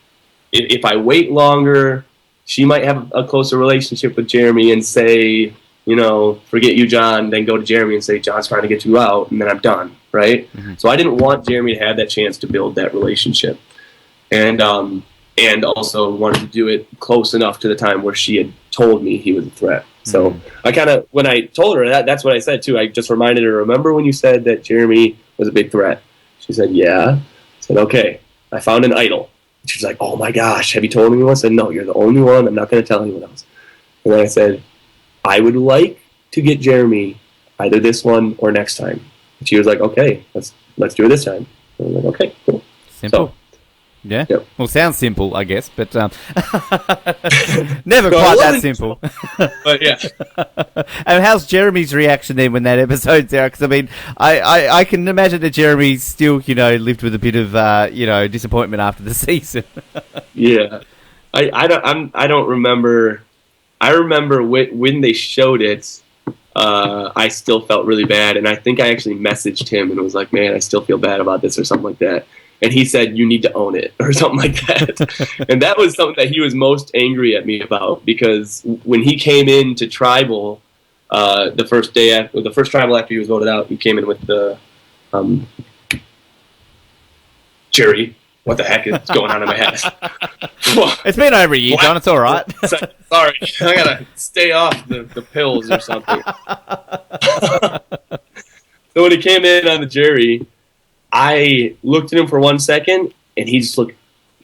if I wait longer, she might have a closer relationship with Jeremy and say, forget you, John, then go to Jeremy and say, John's trying to get you out, and then I'm done, right? Mm-hmm. So I didn't want Jeremy to have that chance to build that relationship. And also wanted to do it close enough to the time where she had told me he was a threat. So I kind of, when I told her that's what I said too. I just reminded her, remember when you said that Jeremy was a big threat? She said, yeah. I said, okay, I found an idol. She was like, oh my gosh, have you told anyone? I said, no, you're the only one. I'm not going to tell anyone else. And then I said, I would like to get Jeremy either this one or next time. And she was like, okay, let's do it this time. And I was like, okay, cool. Simple. So, yeah. Yep. Well, sounds simple, I guess, but never quite that simple. But yeah. And how's Jeremy's reaction then when that episode's out? Because I mean, I can imagine that Jeremy still, lived with a bit of disappointment after the season. Yeah, I don't remember. I remember when they showed it. I still felt really bad, and I think I actually messaged him and was like, "Man, I still feel bad about this," or something like that. And he said, you need to own it, or something like that. And that was something that he was most angry at me about, because when he came into Tribal, the first Tribal after he was voted out, he came in with the Jerry. What the heck is going on in my head? It's been over a year, John. It's all right. Sorry, I gotta stay off the pills or something. So when he came in on the Jerry, I looked at him for 1 second, and he just looked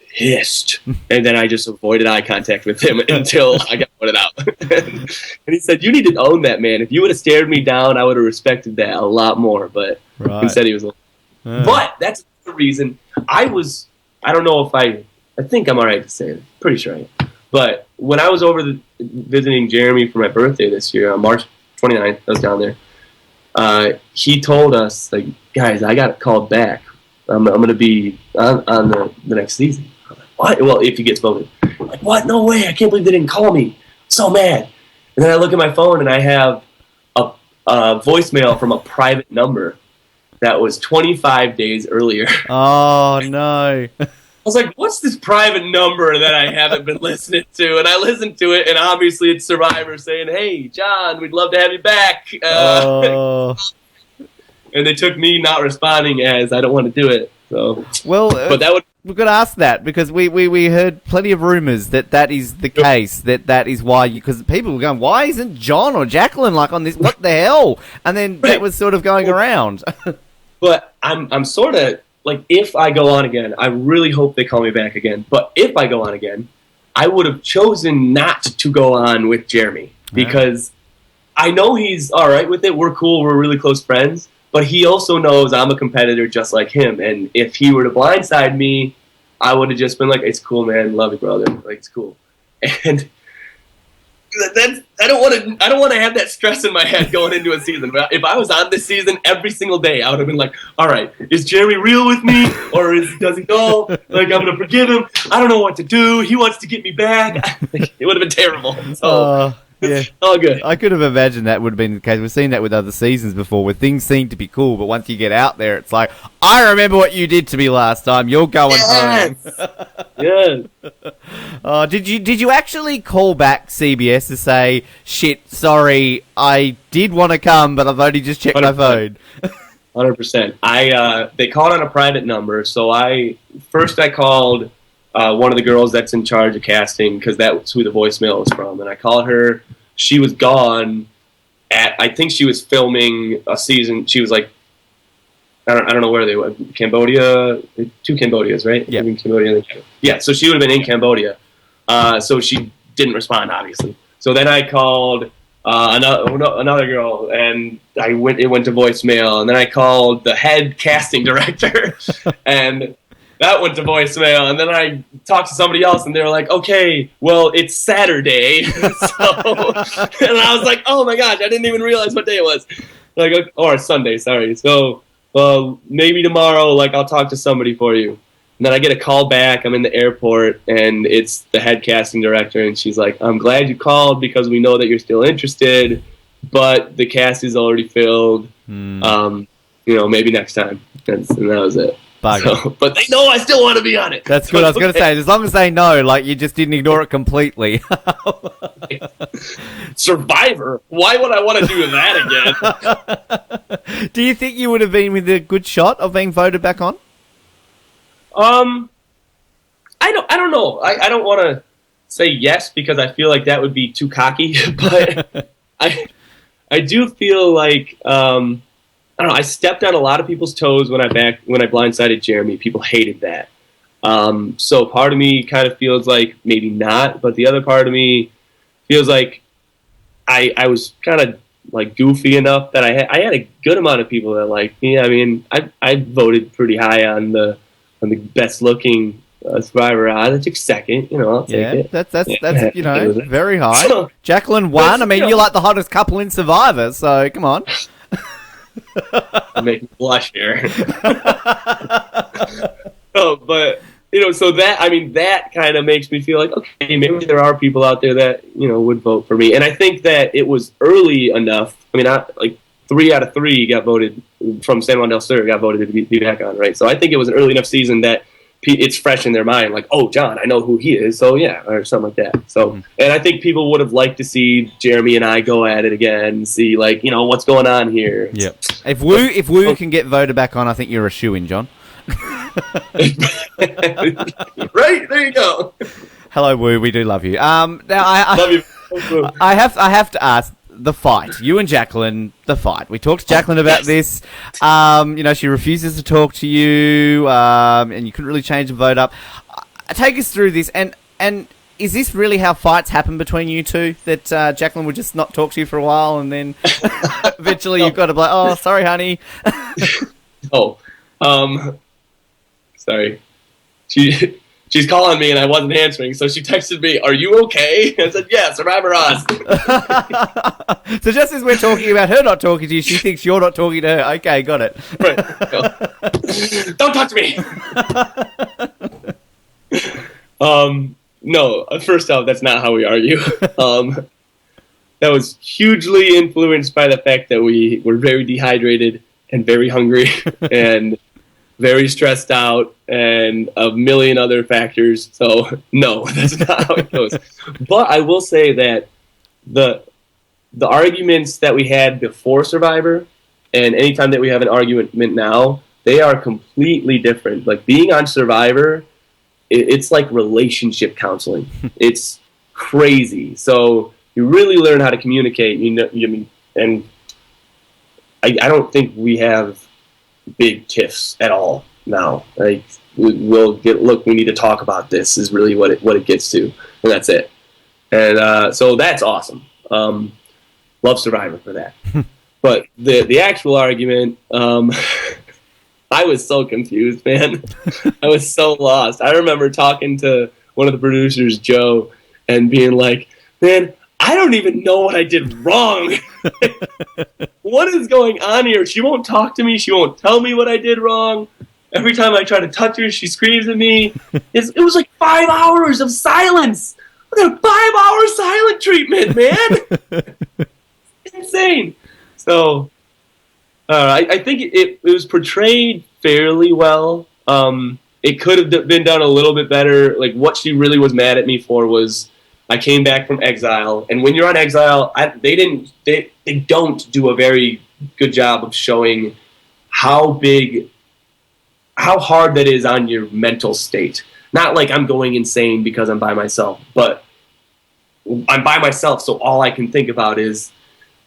pissed. And then I just avoided eye contact with him until I got voted out. And he said, you need to own that, man. If you would have stared me down, I would have respected that a lot more. But instead he was like... But that's the reason. I don't know if I think I'm all right to say it. Pretty sure I am. But when I was visiting Jeremy for my birthday this year, on March 29th, I was down there. He told us, like, guys, I got called back. I'm going to be on the next season. I'm like, what? Well, if he gets voted. I'm like, what? No way. I can't believe they didn't call me. I'm so mad. And then I look at my phone, and I have a voicemail from a private number that was 25 days earlier. Oh, no. I was like, what's this private number that I haven't been listening to? And I listened to it, and obviously it's Survivor saying, hey, John, we'd love to have you back. And they took me not responding as I don't want to do it. So, well, but that would... we've got to ask that, because we heard plenty of rumours that is the case, that is why, because people were going, why isn't John or Jacqueline like on this? What the hell? And then that was sort of going around. But I'm sort of... Like, if I go on again, I really hope they call me back again. But if I go on again, I would have chosen not to go on with Jeremy. Because I know he's all right with it. We're cool. We're really close friends. But he also knows I'm a competitor just like him. And if he were to blindside me, I would have just been like, it's cool, man. Love you, brother. Like, it's cool. And I don't want to have that stress in my head going into a season. If I was on this season every single day, I would have been like, all right, is Jeremy real with me, or does he know? Like, I'm gonna forgive him. I don't know what to do. He wants to get me back. It would have been terrible. So yeah, all good. I could have imagined that would have been the case. We've seen that with other seasons before, where things seem to be cool, but once you get out there, it's like, I remember what you did to me last time. You're going home. Yes. Did you actually call back CBS to say, shit, sorry, I did want to come, but I've only just checked 100%. My phone? 100%. They called on a private number, so I called one of the girls that's in charge of casting, because that's who the voicemail was from, and I called her. She was gone I think she was filming a season. She was like, I don't know where they were. Cambodia, 2 Cambodias, right? Yeah. Yeah, so she would have been in Cambodia. So she didn't respond, obviously. So then I called another girl, and it went to voicemail. And then I called the head casting director, and that went to voicemail, and then I talked to somebody else, and they were like, "Okay, well, it's Saturday," and I was like, "Oh my gosh, I didn't even realize what day it was." Like, or Sunday, sorry. So, maybe tomorrow, like, I'll talk to somebody for you. And then I get a call back. I'm in the airport, and it's the head casting director, and she's like, "I'm glad you called because we know that you're still interested, but the cast is already filled. Maybe next time." And that was it. So, but they know I still want to be on it. That's good. I was going to say, as long as they know, like, you just didn't ignore it completely. Survivor? Why would I want to do that again? Do you think you would have been with a good shot of being voted back on? I don't know. I don't want to say yes because I feel like that would be too cocky. But I do feel like I don't know. I stepped on a lot of people's toes when I blindsided Jeremy. People hated that. So part of me kind of feels like maybe not, but the other part of me feels like I was kind of like goofy enough that I had a good amount of people that liked me. I mean, I voted pretty high on the best looking Survivor. I took second. I'll take it. That's very high. So, Jacqueline won. I mean, you're like the hottest couple in Survivor. So come on. I'm making blush here. But so that kind of makes me feel like, okay, maybe there are people out there that would vote for me, and I think that it was early enough. I mean, like 3 out of 3 got voted from San Juan del Sur, got voted to be back on, right? So I think it was an early enough season that it's fresh in their mind, like, oh, John, I know who he is, so yeah, or something like that. So, and I think people would have liked to see Jeremy and I go at it again, see like, what's going on here. Yeah. If Wu can get voted back on, I think you're a shoo-in, John. Right, there you go. Hello, Wu. We do love you. Now love you. I have to ask. The fight. You and Jacqueline, the fight. We talked to Jacqueline about this. She refuses to talk to you, and you couldn't really change the vote up. Take us through this, and is this really how fights happen between you two? That Jacqueline would just not talk to you for a while, and then eventually you've got to be like, "Oh, sorry, honey." Sorry. She's calling me and I wasn't answering, so she texted me, "Are you okay?" I said, "Yeah, Survivor Oz." So just as we're talking about her not talking to you, she thinks you're not talking to her. Okay, got it. Right. Don't talk to me. No, first off, that's not how we argue. That was hugely influenced by the fact that we were very dehydrated and very hungry and very stressed out, and a million other factors. So, no, that's not how it goes. But I will say that the arguments that we had before Survivor, and anytime that we have an argument now, they are completely different. Like, being on Survivor, it's like relationship counseling. It's crazy. So you really learn how to communicate. And I don't think we have big tiffs at all now. Like, we'll look, we need to talk about this is really what it gets to, and that's it. And so that's awesome. Love Survivor for that. But the actual argument, I was so confused, man. I was so lost. I remember talking to one of the producers, Joe, and being like, "Man, I don't even know what I did wrong. What is going on here? She won't talk to me. She won't tell me what I did wrong. Every time I try to touch her, she screams at me." It was like 5 hours of silence. I got a 5-hour silent treatment, man. It's insane. So I think it was portrayed fairly well. It could have been done a little bit better. Like, what she really was mad at me for was, I came back from exile, and when you're on exile, they don't do a very good job of showing how hard that is on your mental state. Not like I'm going insane because I'm by myself, but I'm by myself, so all I can think about is,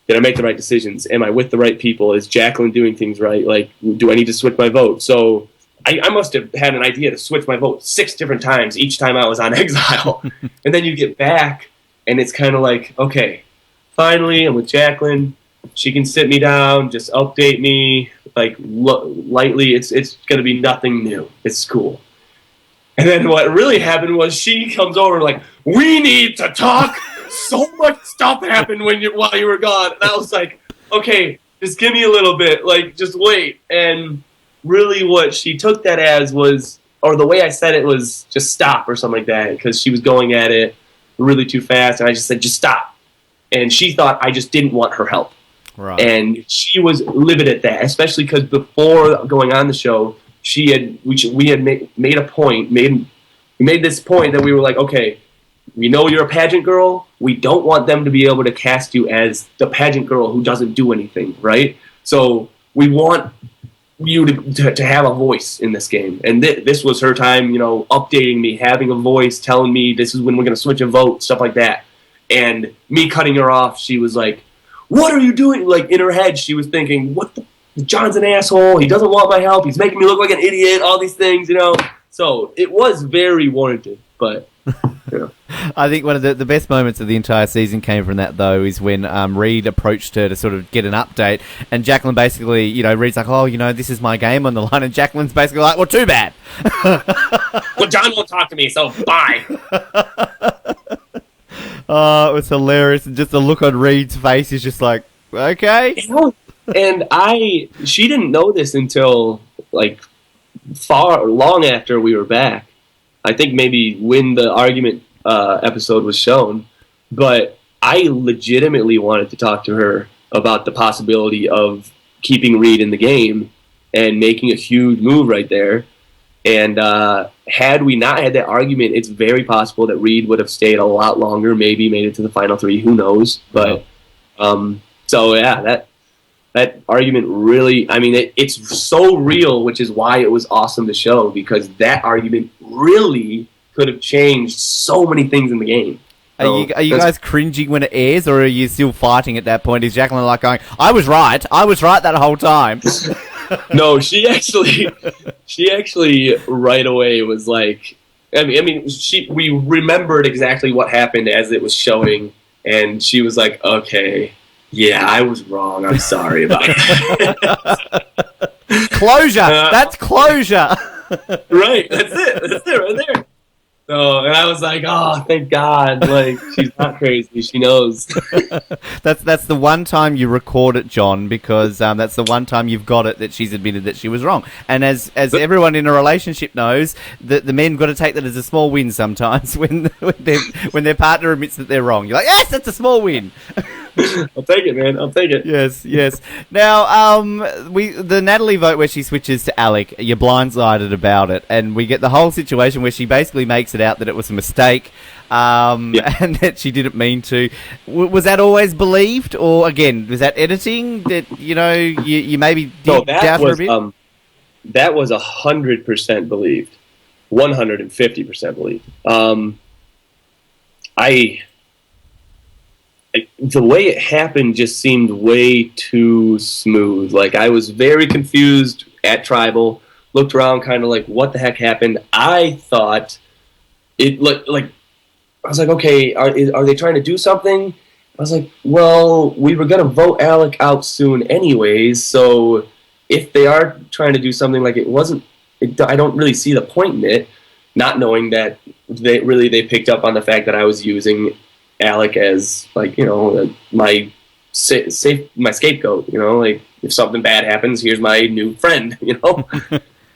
did I make the right decisions? Am I with the right people? Is Jacqueline doing things right? Like, do I need to switch my vote? So I must have had an idea to switch my vote 6 different times each time I was on exile. And then you get back, and it's kind of like, okay, finally I'm with Jacqueline. She can sit me down, just update me, like, lightly. It's going to be nothing new. It's cool. And then what really happened was she comes over like, we need to talk. So much stuff happened while you were gone. And I was like, okay, just give me a little bit. Like, just wait. And really what she took that as was, or the way I said it was just stop or something like that, because she was going at it really too fast. And I just said, just stop. And she thought I just didn't want her help. Right. And she was livid at that, especially because before going on the show, we had made a point, we made this point that we were like, okay, we know you're a pageant girl. We don't want them to be able to cast you as the pageant girl who doesn't do anything, right? So we want you to have a voice in this game. And this was her time, updating me, having a voice, telling me this is when we're going to switch a vote, stuff like that. And me cutting her off, she was like, what are you doing? Like, in her head, she was thinking, John's an asshole. He doesn't want my help. He's making me look like an idiot, all these things, So it was very warranted, but... I think one of the best moments of the entire season came from that, though, is when Reed approached her to sort of get an update, and Jacqueline basically, Reed's like, this is my game on the line, and Jacqueline's basically like, well, too bad. Well, John won't talk to me, so bye. Oh, it was hilarious, and just the look on Reed's face is just like, okay. And she didn't know this until, like, long after we were back. I think maybe when the argument episode was shown, but I legitimately wanted to talk to her about the possibility of keeping Reed in the game and making a huge move right there. And had we not had that argument, it's very possible that Reed would have stayed a lot longer, maybe made it to the final three, who knows. But so yeah, that argument really, it's so real, which is why it was awesome to show, because that argument really could have changed so many things in the game. Are you guys cringing when it airs, or are you still fighting at that point? Is Jacqueline like going, I was right that whole time? No, she actually right away was like, we remembered exactly what happened as it was showing, and she was like, okay, yeah, I was wrong. I'm sorry about it. Closure. That's closure. Right. That's it right there. So, and I was like, oh, thank God. Like, she's not crazy. She knows. That's the one time you record it, John, because that's the one time you've got it that she's admitted that she was wrong. And as everyone in a relationship knows, the men got to take that as a small win sometimes when their partner admits that they're wrong. You're like, yes, that's a small win. I'll take it, man. I'll take it. Yes. Now, the Natalie vote where she switches to Alec, you're blindsided about it, and we get the whole situation where she basically makes it out that it was a mistake, and that she didn't mean to. Was that always believed, or again, was that editing that you maybe did doubt her a bit? That was 100% believed, 150% believed. The way it happened just seemed way too smooth. Like, I was very confused at Tribal, looked around kind of like, what the heck happened? I thought it like I was like, okay, are they trying to do something? I was like, well, we were going to vote Alec out soon anyways, so if they are trying to do something, like, I don't really see the point in it, not knowing that they picked up on the fact that I was using Alec as, like, my scapegoat, like, if something bad happens, here's my new friend,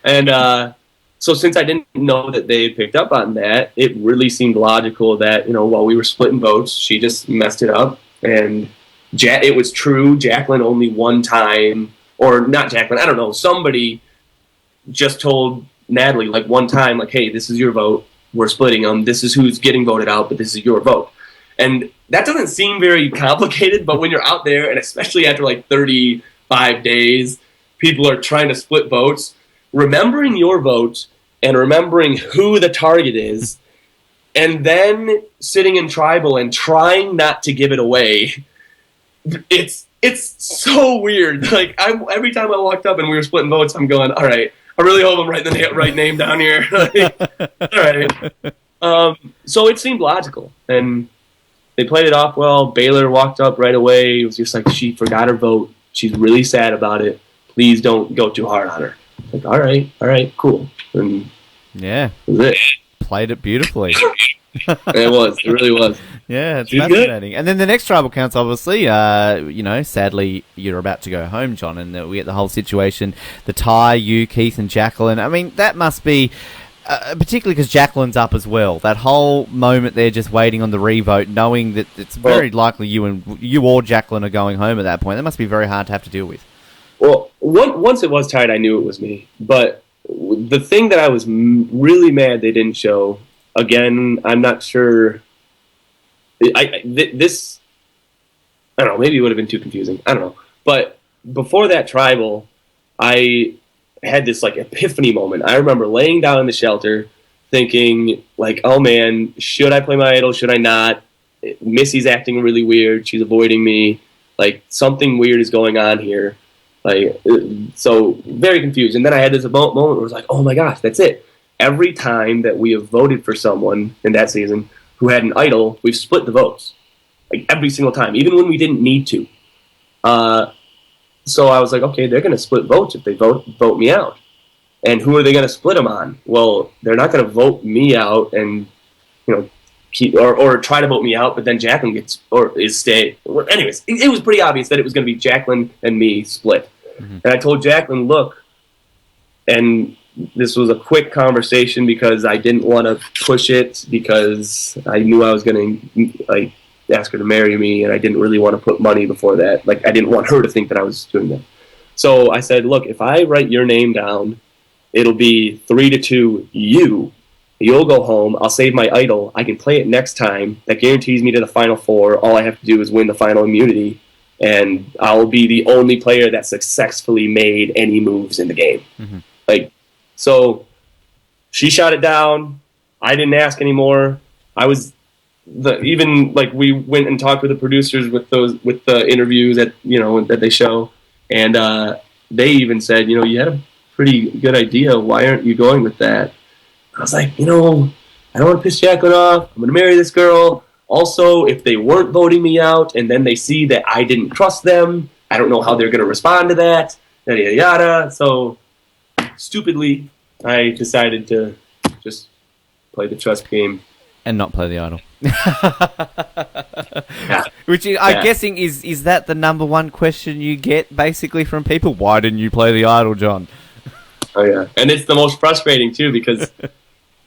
And so since I didn't know that they had picked up on that, it really seemed logical that, while we were splitting votes, she just messed it up. And it was true, Jacqueline only one time, or not Jacqueline, I don't know, somebody just told Natalie, like, one time, like, hey, this is your vote, we're splitting them, this is who's getting voted out, but this is your vote. And that doesn't seem very complicated, but when you're out there, and especially after like 35 days, people are trying to split votes, remembering your vote and remembering who the target is, and then sitting in Tribal and trying not to give it away, it's so weird. Like, every time I walked up and we were splitting votes, I'm going, all right, I really hope I'm writing the right name down here. All right. So it seemed logical, and they played it off well. Baylor walked up right away. It was just like, she forgot her vote. She's really sad about it. Please don't go too hard on her. Like, all right, cool. And Yeah. That was it. Played it beautifully. It really was. Yeah, it's She's fascinating. Good. And then the next tribal council, obviously, sadly, you're about to go home, John, and we get the whole situation. The tie, you, Keith, and Jacqueline. I mean, that must be, particularly because Jacqueline's up as well, that whole moment there just waiting on the revote, knowing that it's very likely you or Jacqueline are going home at that point. That must be very hard to have to deal with. Well, once it was tied, I knew it was me. But the thing that I was really mad they didn't show, again, I'm not sure... I don't know, maybe it would have been too confusing. I don't know. But before that tribal, I had this like epiphany moment. I remember laying down in the shelter thinking like, oh man, should I play my idol? Should I not? Missy's acting really weird. She's avoiding me. Like something weird is going on here. Like, so very confused. And then I had this moment where it was like, oh my gosh, that's it. Every time that we have voted for someone in that season who had an idol, we've split the votes. Like every single time, even when we didn't need to. So I was like, okay, they're going to split votes if they vote me out. And who are they going to split them on? Well, they're not going to vote me out and, keep or try to vote me out, but then Jacqueline is staying. Anyways, it was pretty obvious that it was going to be Jacqueline and me split. Mm-hmm. And I told Jacqueline, look, and this was a quick conversation because I didn't want to push it because I knew I was going to ask her to marry me, and I didn't really want to put money before that. Like, I didn't want her to think that I was doing that. So I said, look, if I write your name down, it'll be 3-2 you. You'll go home. I'll save my idol. I can play it next time. That guarantees me to the Final Four. All I have to do is win the final immunity, and I'll be the only player that successfully made any moves in the game. Mm-hmm. So she shot it down. I didn't ask anymore. We went and talked with the producers with the interviews that they show, and they even said, you had a pretty good idea. Why aren't you going with that? I was like, I don't want to piss Jacqueline off. I'm going to marry this girl. Also, if they weren't voting me out and then they see that I didn't trust them, I don't know how they're going to respond to that. Yada yada yada. So stupidly, I decided to just play the trust game. And not play the idol. Yeah. Which I'm guessing is that the number one question you get basically from people? Why didn't you play the idol, John? Oh yeah. And it's the most frustrating too because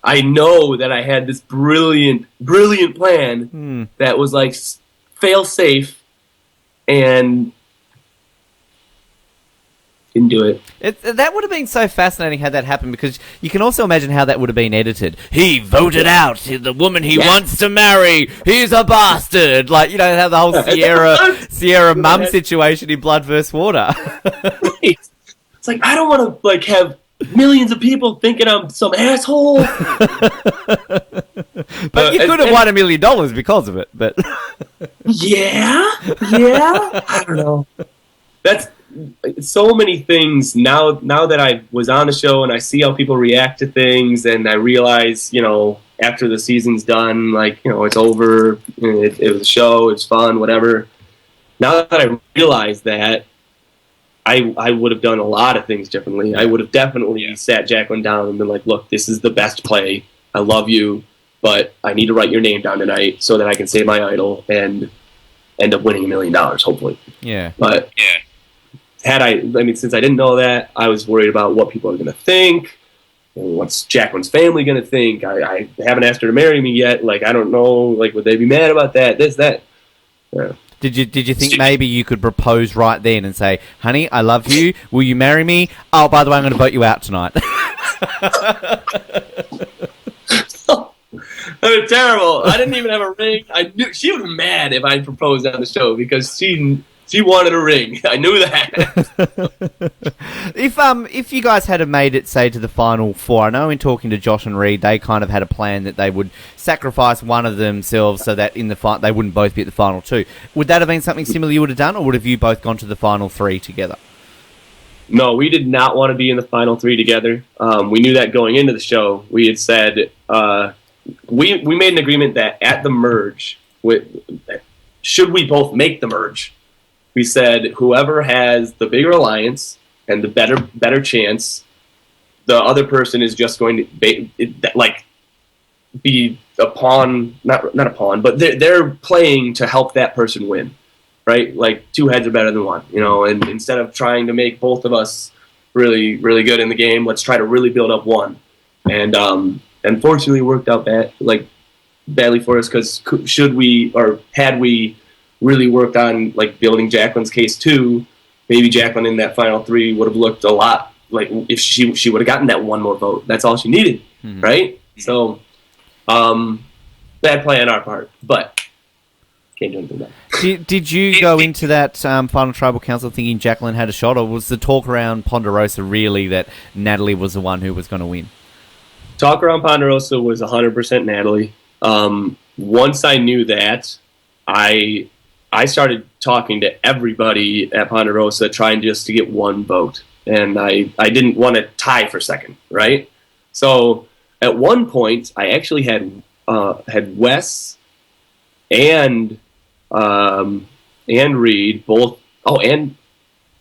I know that I had this brilliant plan that was like fail safe and didn't do it. That would have been so fascinating had that happened, because you can also imagine how that would have been edited. He voted out the woman he wants to marry. He's a bastard. Like, how the whole Sierra mum situation in Blood vs. Water. Right. It's like, I don't want to have millions of people thinking I'm some asshole. But you could have won $1 million because of it. But yeah. I don't know. That's so many things now that I was on the show and I see how people react to things, and I realize, after the season's done, it's over, it was a show, it's fun, whatever. Now that I realize that, I would have done a lot of things differently. I would have definitely sat Jacqueline down and been like, look, this is the best play. I love you, but I need to write your name down tonight so that I can save my idol and end up winning $1 million, hopefully. Yeah. But since I didn't know that, I was worried about what people are going to think, and what's Jacqueline's family going to think. I haven't asked her to marry me yet. I don't know, would they be mad about that, this, that? Yeah. Did you think maybe you could propose right then and say, honey, I love you, will you marry me? Oh, by the way, I'm going to vote you out tonight. That was terrible. I didn't even have a ring. I knew she would be mad if I proposed on the show because she wanted a ring. I knew that. If you guys had made it, say, to the Final Four, I know in talking to Josh and Reed, they kind of had a plan that they would sacrifice one of themselves so that in the they wouldn't both be at the Final Two. Would that have been something similar you would have done, or would have you both gone to the Final Three together? No, we did not want to be in the Final Three together. We knew that going into the show. We had said we made an agreement that at the merge, should we both make the merge, we said whoever has the bigger alliance and the better chance the other person is just going to be a pawn, not a pawn, but they're playing to help that person win, right? Like two heads are better than one, and instead of trying to make both of us really, really good in the game, let's try to really build up one. And unfortunately, it worked out badly for us, because had we really worked on building Jacqueline's case too, maybe Jacqueline in that final three would have looked a lot like if she would have gotten that one more vote. That's all she needed, right? So, bad play on our part, but can't do anything about it. Did you go into that final tribal council thinking Jacqueline had a shot, or was the talk around Ponderosa really that Natalie was the one who was going to win? Talk around Ponderosa was 100% Natalie. Once I knew that, I started talking to everybody at Ponderosa, trying just to get one vote. And I didn't want to tie for second, right? So at one point, I actually had Wes and Reed both. It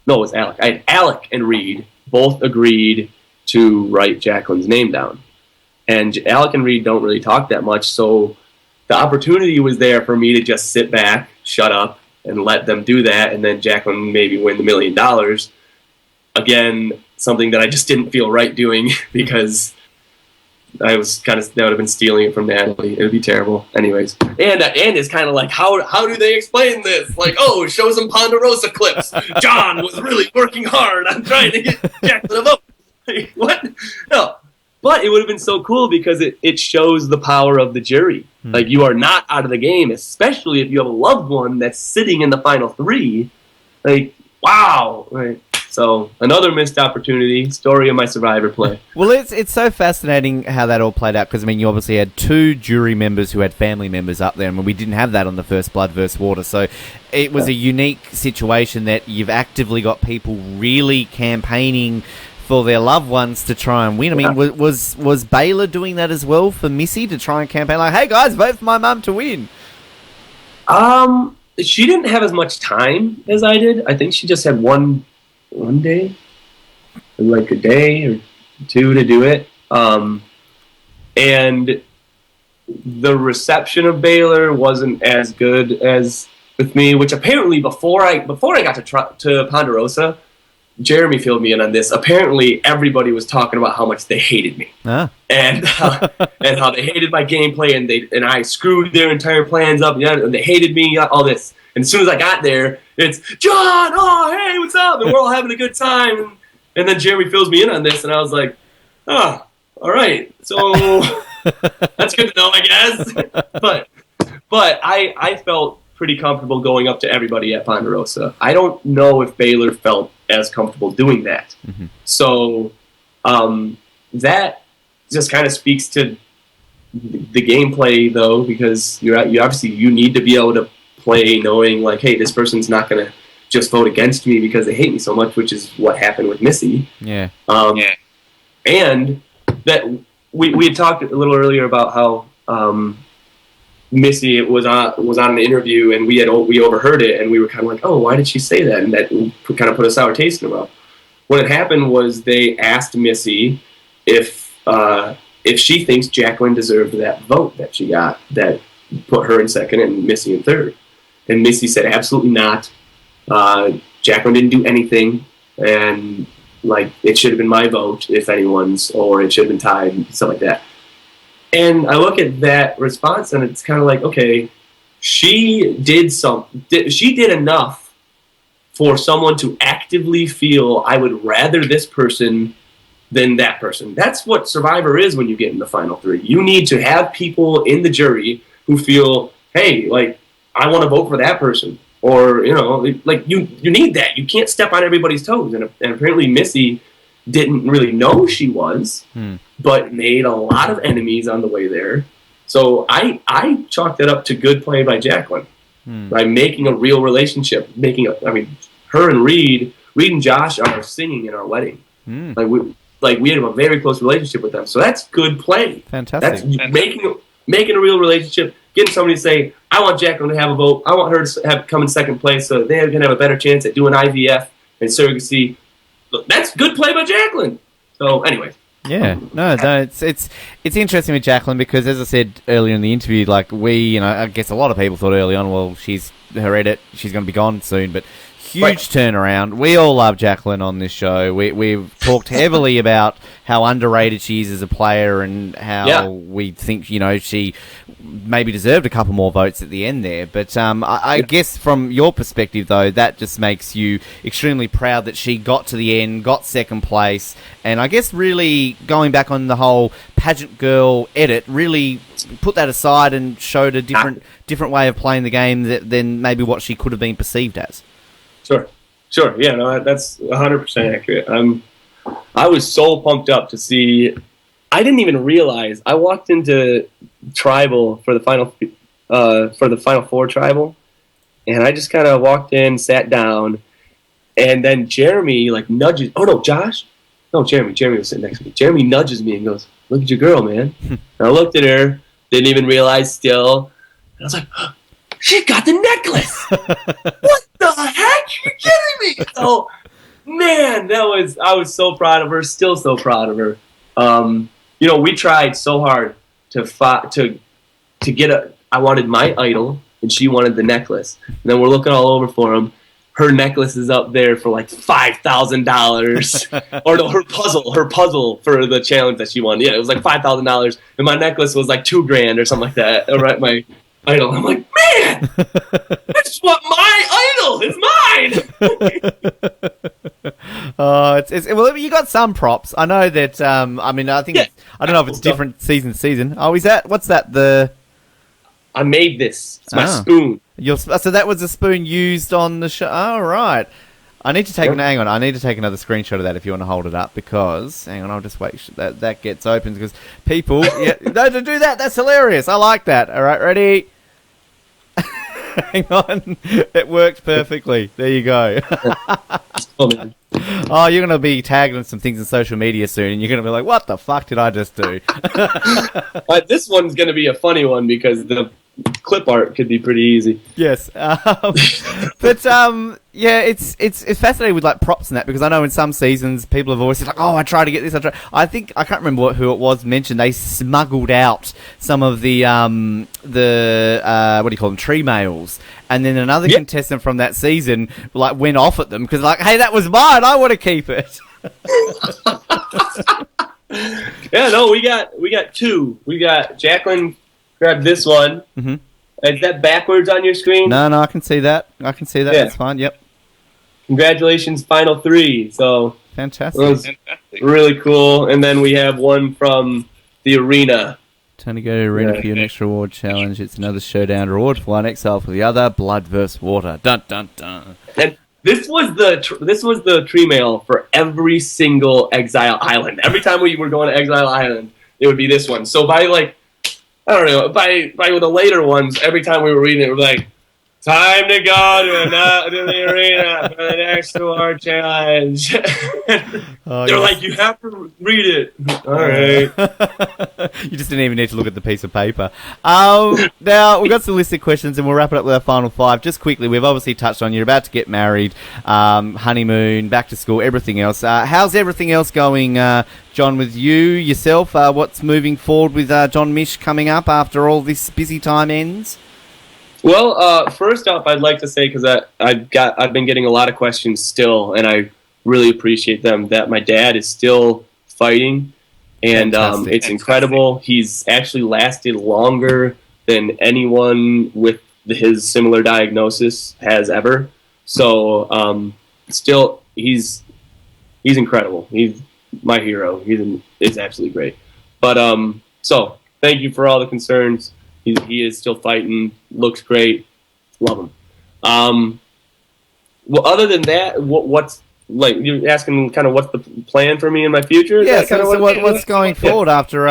was Alec. I had Alec and Reed both agreed to write Jacqueline's name down. And Alec and Reed don't really talk that much, so the opportunity was there for me to just sit back, shut up, and let them do that, and then Jacqueline maybe win the $1 million. Again, something that I just didn't feel right doing, because that would have been stealing it from Natalie. It would be terrible. Anyways, and it's kind of like, how do they explain this? Like, show some Ponderosa clips. John was really working hard on trying to get Jacqueline a vote. Like, what? No. But it would have been so cool, because it shows the power of the jury. Like, you are not out of the game, especially if you have a loved one that's sitting in the final three. Like, wow. Right. So, another missed opportunity. Story of my Survivor play. Well, it's so fascinating how that all played out, because, you obviously had two jury members who had family members up there, and we didn't have that on the first Blood vs. Water. So, it was a unique situation that you've actively got people really campaigning for their loved ones to try and win. I mean, was Baylor doing that as well for Missy, to try and campaign like, hey guys, vote for my mum to win? She didn't have as much time as I did. I think she just had one day, like a day or two to do it. And the reception of Baylor wasn't as good as with me, which apparently before I got to Ponderosa, Jeremy filled me in on this. Apparently, everybody was talking about how much they hated me, and how they hated my gameplay, and I screwed their entire plans up, and they hated me, all this. And as soon as I got there, it's John. Oh, hey, what's up? And we're all having a good time. And then Jeremy fills me in on this, and I was like, all right. So that's good to know, I guess. But I felt pretty comfortable going up to everybody at Ponderosa. I don't know if Baylor felt as comfortable doing that. Mm-hmm. So that just kind of speaks to the gameplay, though, because you obviously need to be able to play knowing, like, hey, this person's not going to just vote against me because they hate me so much, which is what happened with Missy. Yeah. And that we had talked a little earlier about how Missy was on an interview, and we overheard it, and we were kind of like, oh, why did she say that? And that kind of put a sour taste in her mouth. What had happened was they asked Missy if she thinks Jacqueline deserved that vote that she got, that put her in second and Missy in third. And Missy said, absolutely not. Jacqueline didn't do anything, and it should have been my vote, if anyone's, or it should have been tied, stuff like that. And I look at that response, and it's kind of like, okay, she did enough for someone to actively feel, I would rather this person than that person. That's what Survivor is when you get in the final three. You need to have people in the jury who feel, hey, I want to vote for that person. Or, you need that. You can't step on everybody's toes. And apparently Missy didn't really know she was, but made a lot of enemies on the way there. So I chalked it up to good play by Jacqueline, by making a real relationship, her and Reed and Josh are singing in our wedding. We have a very close relationship with them. So that's good play. Fantastic. That's making a real relationship, getting somebody to say, I want Jacqueline to have a vote. I want her to come in second place so they can have a better chance at doing IVF and surrogacy. That's good play by Jacqueline. So, anyway, Yeah, no, it's interesting with Jacqueline because, as I said earlier in the interview, like I guess a lot of people thought early on, well, she's going to be gone soon, but huge turnaround. We all love Jacqueline on this show. We've talked heavily about how underrated she is as a player and how we think, she maybe deserved a couple more votes at the end there. But I guess from your perspective, though, that just makes you extremely proud that she got to the end, got second place, and I guess really going back on the whole pageant girl edit, really put that aside and showed a different way of playing the game than maybe what she could have been perceived as. Sure. Yeah, no, that's 100% accurate. I was so pumped up to see. I didn't even realize I walked into Tribal for the final four Tribal, and I just kind of walked in, sat down, and then Jeremy nudges. Oh no, Josh. No, Jeremy. Jeremy was sitting next to me. Jeremy nudges me and goes, "Look at your girl, man." And I looked at her. Didn't even realize still. And I was like, she got the necklace. What the heck? You're kidding me. So, man, I was so proud of her. Still so proud of her. We tried so hard to get I wanted my idol, and she wanted the necklace. And then we're looking all over for him. Her necklace is up there for $5,000, or no, her puzzle for the challenge that she won. Yeah, it was $5,000, and my necklace was $2,000 or something like that. Right, my idol. I'm like, man, that's what my idol is mine. Well, you got some props. I know that. I think I don't know if it's different season to season. Oh, is that what's that? I made this. It's my spoon. So that was a spoon used on the show. Oh, right. I need to take I need to take another screenshot of that if you want to hold it up because hang on, I'll just wait that gets open because people to do that. That's hilarious. I like that. All right, ready? Hang on. It worked perfectly. There you go. Oh, you're going to be tagged on some things in social media soon, and you're going to be like, what the fuck did I just do? This one's going to be a funny one because the clip art could be pretty easy. Yes. It's fascinating with props and that because I know in some seasons people have always said I try to get this. I think I can't remember who it was mentioned. They smuggled out some of the what do you call them, tree mails, and then another contestant from that season went off at them because hey, that was mine. I want to keep it. Yeah, no, we got two. We got Jacqueline. Grab this one. Mm-hmm. Is that backwards on your screen? No, I can see that. Yeah. That's fine. Yep. Congratulations, final three. So fantastic. It was really cool. And then we have one from the arena. Time to go to arena for your next reward challenge. It's another showdown reward for one, exile for the other. Blood versus water. Dun dun dun. And this was the tree mail for every single Exile Island. Every time we were going to Exile Island, it would be this one. So by I don't know. By the later ones, every time we were reading it, we were like, time to go to the arena for the next reward challenge. They're like, you have to read it. All right. You just didn't even need to look at the piece of paper. Now, we've got some listed questions, and we'll wrap it up with our final five. Just quickly, we've obviously touched on you're about to get married, honeymoon, back to school, everything else. How's everything else going, John, with yourself? What's moving forward with John Misch coming up after all this busy time ends? Well, first off, I'd like to say, because I've been getting a lot of questions still, and I really appreciate them, that my dad is still fighting, and it's incredible. He's actually lasted longer than anyone with his similar diagnosis has ever. So, still, he's incredible. He's my hero. He's absolutely great. But so thank you for all the concerns. He is still fighting. Looks great. Love him. Well, other than that, what's you're asking kind of what's the plan for me in my future? Yeah. So what's going forward after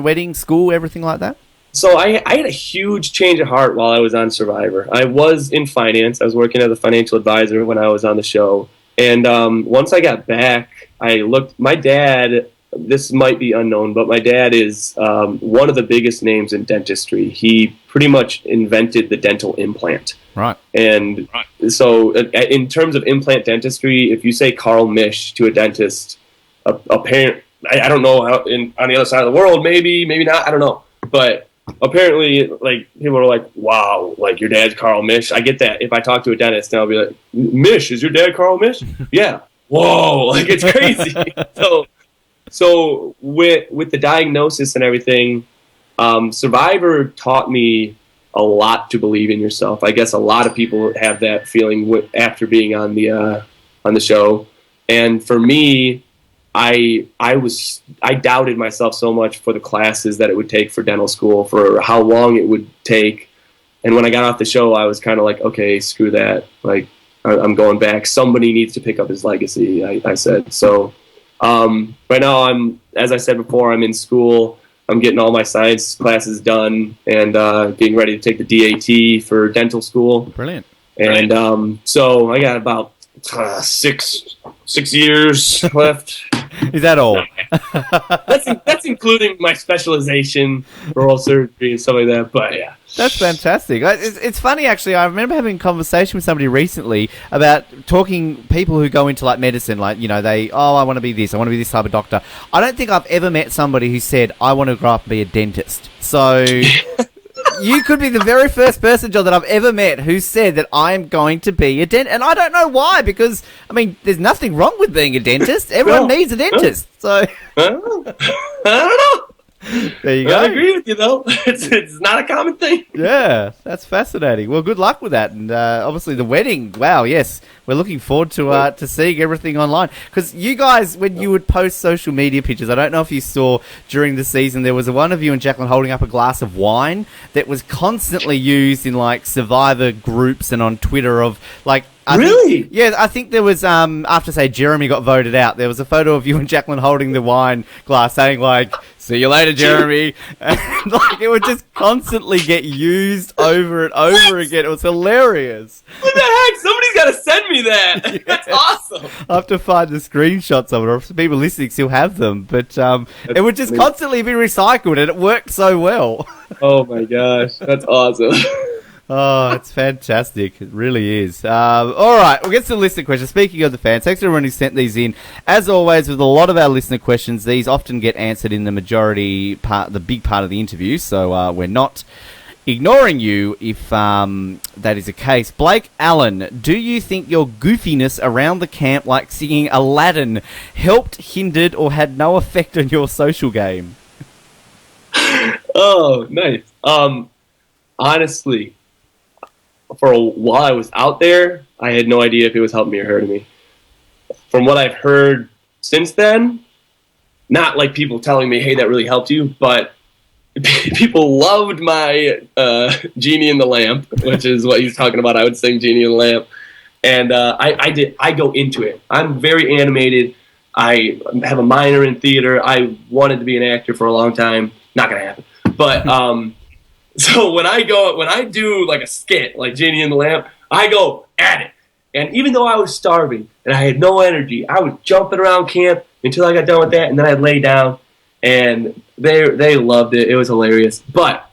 wedding, school, everything like that? So I had a huge change of heart while I was on Survivor. I was in finance. I was working as a financial advisor when I was on the show. And once I got back, I looked. My dad. This might be unknown, but my dad is one of the biggest names in dentistry. He pretty much invented the dental implant. Right. And so in terms of implant dentistry, if you say Carl Misch to a dentist, a parent I don't know how on the other side of the world, maybe not, I don't know. But apparently, like, people are like, wow, like, your dad's Carl Misch. I get that. If I talk to a dentist, I'll be like, Misch, is your dad Carl Misch? Yeah. Whoa, like, it's crazy. So with the diagnosis and everything, Survivor taught me a lot to believe in yourself. I guess a lot of people have that feeling after being on the show. And for me, I doubted myself so much for the classes that it would take for dental school, for how long it would take. And when I got off the show, I was kind of like, okay, screw that. Like, I'm going back. Somebody needs to pick up his legacy, I said. So right now, as I said before, I'm in school. I'm getting all my science classes done and getting ready to take the DAT for dental school. Brilliant. And so I got about 6 years left. Is that all? That's including my specialization, oral surgery and stuff like that. But yeah, that's fantastic. It's funny, actually. I remember having a conversation with somebody recently about people who go into like medicine, like, you know, I want to be this, I want to be this type of doctor. I don't think I've ever met somebody who said, I want to grow up and be a dentist. So you could be the very first person, John, that I've ever met who said that I'm going to be a dentist. And I don't know why, because, I mean, there's nothing wrong with being a dentist. Everyone needs a dentist. So I don't know. There you go. I agree with you, though. It's not a common thing. Yeah, that's fascinating. Well, good luck with that. And obviously the wedding, wow, yes. We're looking forward to seeing everything online. Because you guys, when you would post social media pictures, I don't know if you saw during the season, there was one of you and Jacqueline holding up a glass of wine that was constantly used in, like, Survivor groups and on Twitter of, like, I think there was, after, say, Jeremy got voted out, there was a photo of you and Jacqueline holding the wine glass saying, like, see you later, Jeremy. And, like, it would just constantly get used over and over again. It was hilarious. What the heck? Somebody's got to send me that. Yes. That's awesome. I'll have to find the screenshots of it, or if people listening still have them. But it would just constantly be recycled, and it worked so well. Oh, my gosh. That's awesome. Oh, it's fantastic. It really is. All right, we'll get to the listener questions. Speaking of the fans, thanks to everyone who sent these in. As always, with a lot of our listener questions, these often get answered in the big part of the interview, so we're not ignoring you if that is the case. Blake Allen, do you think your goofiness around the camp, like singing Aladdin, helped, hindered, or had no effect on your social game? Oh, nice. Honestly, for while I was out there, I had no idea if it was helping me or hurting me. From what I've heard since then, not like people telling me, hey, that really helped you, but people loved my Genie in the Lamp, which is what he's talking about. I would sing Genie in the Lamp. And I go into it. I'm very animated. I have a minor in theater. I wanted to be an actor for a long time. Not going to happen. But so when I do like a skit, like Genie in the Lamp, I go at it. And even though I was starving and I had no energy, I was jumping around camp until I got done with that, and then I'd lay down, and they loved it. It was hilarious. But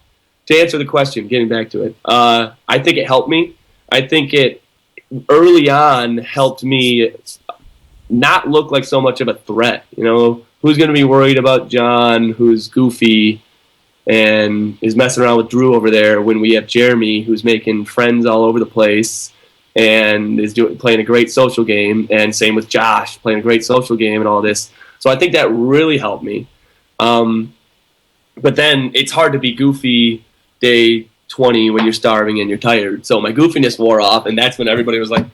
to answer the question, getting back to it, I think it helped me. I think it early on helped me not look like so much of a threat. You know, who's going to be worried about John, who's goofy and is messing around with Drew over there, when we have Jeremy, who's making friends all over the place and is playing a great social game, and same with Josh, playing a great social game and all this. So I think that really helped me. But then it's hard to be goofy day 20 when you're starving and you're tired. So my goofiness wore off, and that's when everybody was like,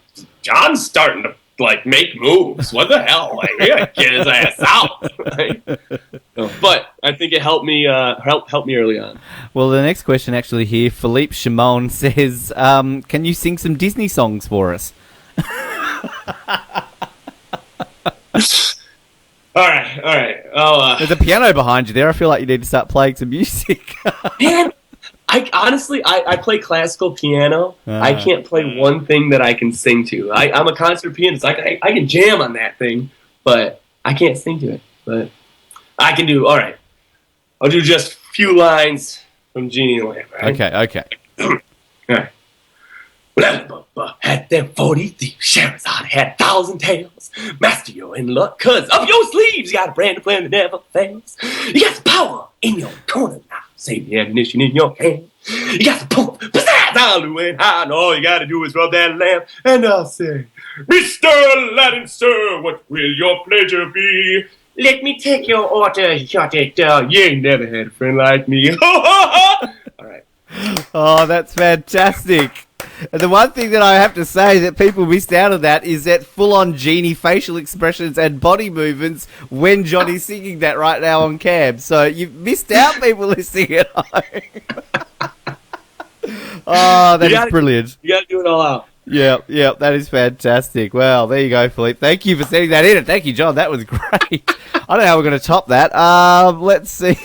John's starting to like make moves. What the hell? Like, we gotta get his ass out. But I think it helped me help me early on. Well, the next question actually here, Philippe Chimon says, can you sing some Disney songs for us? All right. There's a piano behind you there. I feel like you need to start playing some music. Man, I honestly play classical piano. I can't play one thing that I can sing to. I'm a concert pianist. I can jam on that thing, but I can't sing to it. But I can do, all right. I'll do just a few lines from Genie in the Lamp. Right? Okay. All right. Blah, blah, blah, had them 40 thieves. Sherazade had 1,000 tales. Master, you're in luck, cause up your sleeves, you got a brand new plan that never fails. You got some power in your corner now. Save the ammunition in your hand. You got some pump besides all and high, and all you gotta do is rub that lamp. And I'll say, Mr. Aladdin, sir, what will your pleasure be? Let me take your order, shut it down. You ain't never had a friend like me. All right. Oh, that's fantastic. And the one thing that I have to say that people missed out on that is that full-on genie facial expressions and body movements when Johnny's singing that right now on cam. So you've missed out, people listening at home. Oh, that is brilliant. You gotta do it all out. Yeah, that is fantastic. Well, there you go, Philippe. Thank you for sending that in, and thank you, John. That was great. I don't know how we're going to top that. Let's see.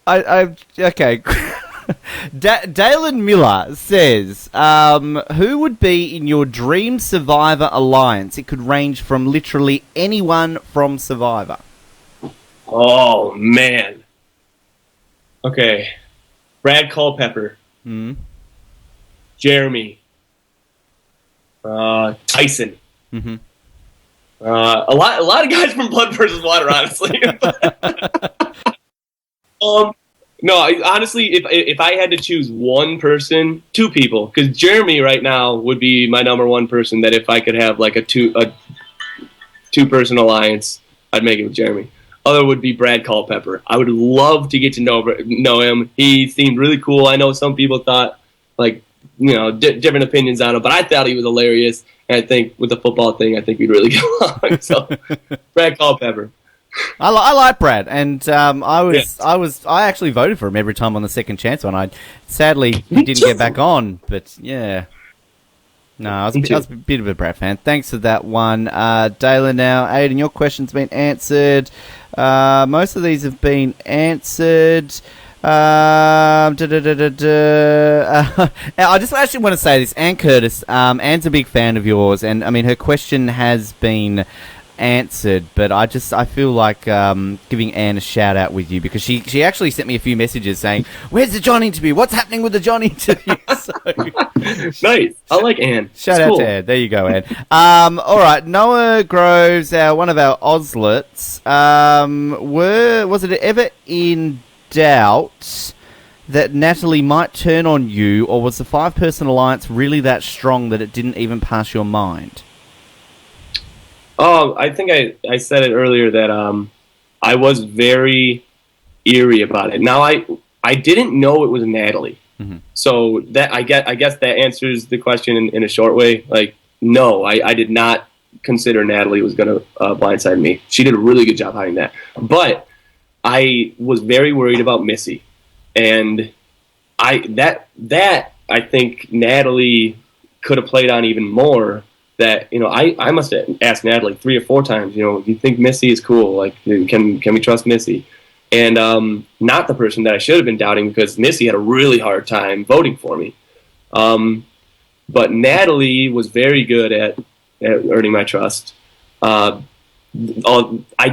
Okay. Dalen Miller says, who would be in your Dream Survivor alliance? It could range from literally anyone from Survivor. Oh, man. Okay. Brad Culpepper. Jeremy. Tyson. Mm-hmm. A lot of guys from Blood vs. Water, honestly. No, honestly, if I had to choose one person, two people, because Jeremy right now would be my number one person. That if I could have like a two-person alliance, I'd make it with Jeremy. Other would be Brad Culpepper. I would love to get to know him. He seemed really cool. I know some people thought different opinions on him, but I thought he was hilarious. And I think with the football thing, I think we'd really get along. So, Brad Culpepper. I like Brad, and I actually voted for him every time on the Second Chance one. Sadly he didn't get back on, but yeah. No, I was a bit of a Brad fan. Thanks for that one, Dalen. Now, Aiden, your question's been answered. Most of these have been answered. I just actually want to say this. Ann Curtis, Ann's a big fan of yours, and I mean her question has been answered, but I feel like giving Ann a shout out with you, because she actually sent me a few messages saying, "Where's the John interview? What's happening with the John interview?" So, nice. I like Ann. Shout out to Ann. There you go, Ann. All right, Noah Groves, one of our Oslets. Was it ever in doubt that Natalie might turn on you, or was the 5-person alliance really that strong that it didn't even pass your mind? Oh, I think I said it earlier that I was very eerie about it. Now I didn't know it was Natalie, so that I guess that answers the question in a short way. Like, no, I did not consider Natalie was going to blindside me. She did a really good job hiding that, but I was very worried about Missy, and I think Natalie could have played on even more. That, I must have asked Natalie 3 or 4 times, do you think Missy is cool? Like, can we trust Missy? And not the person that I should have been doubting, because Missy had a really hard time voting for me. But Natalie was very good at earning my trust. I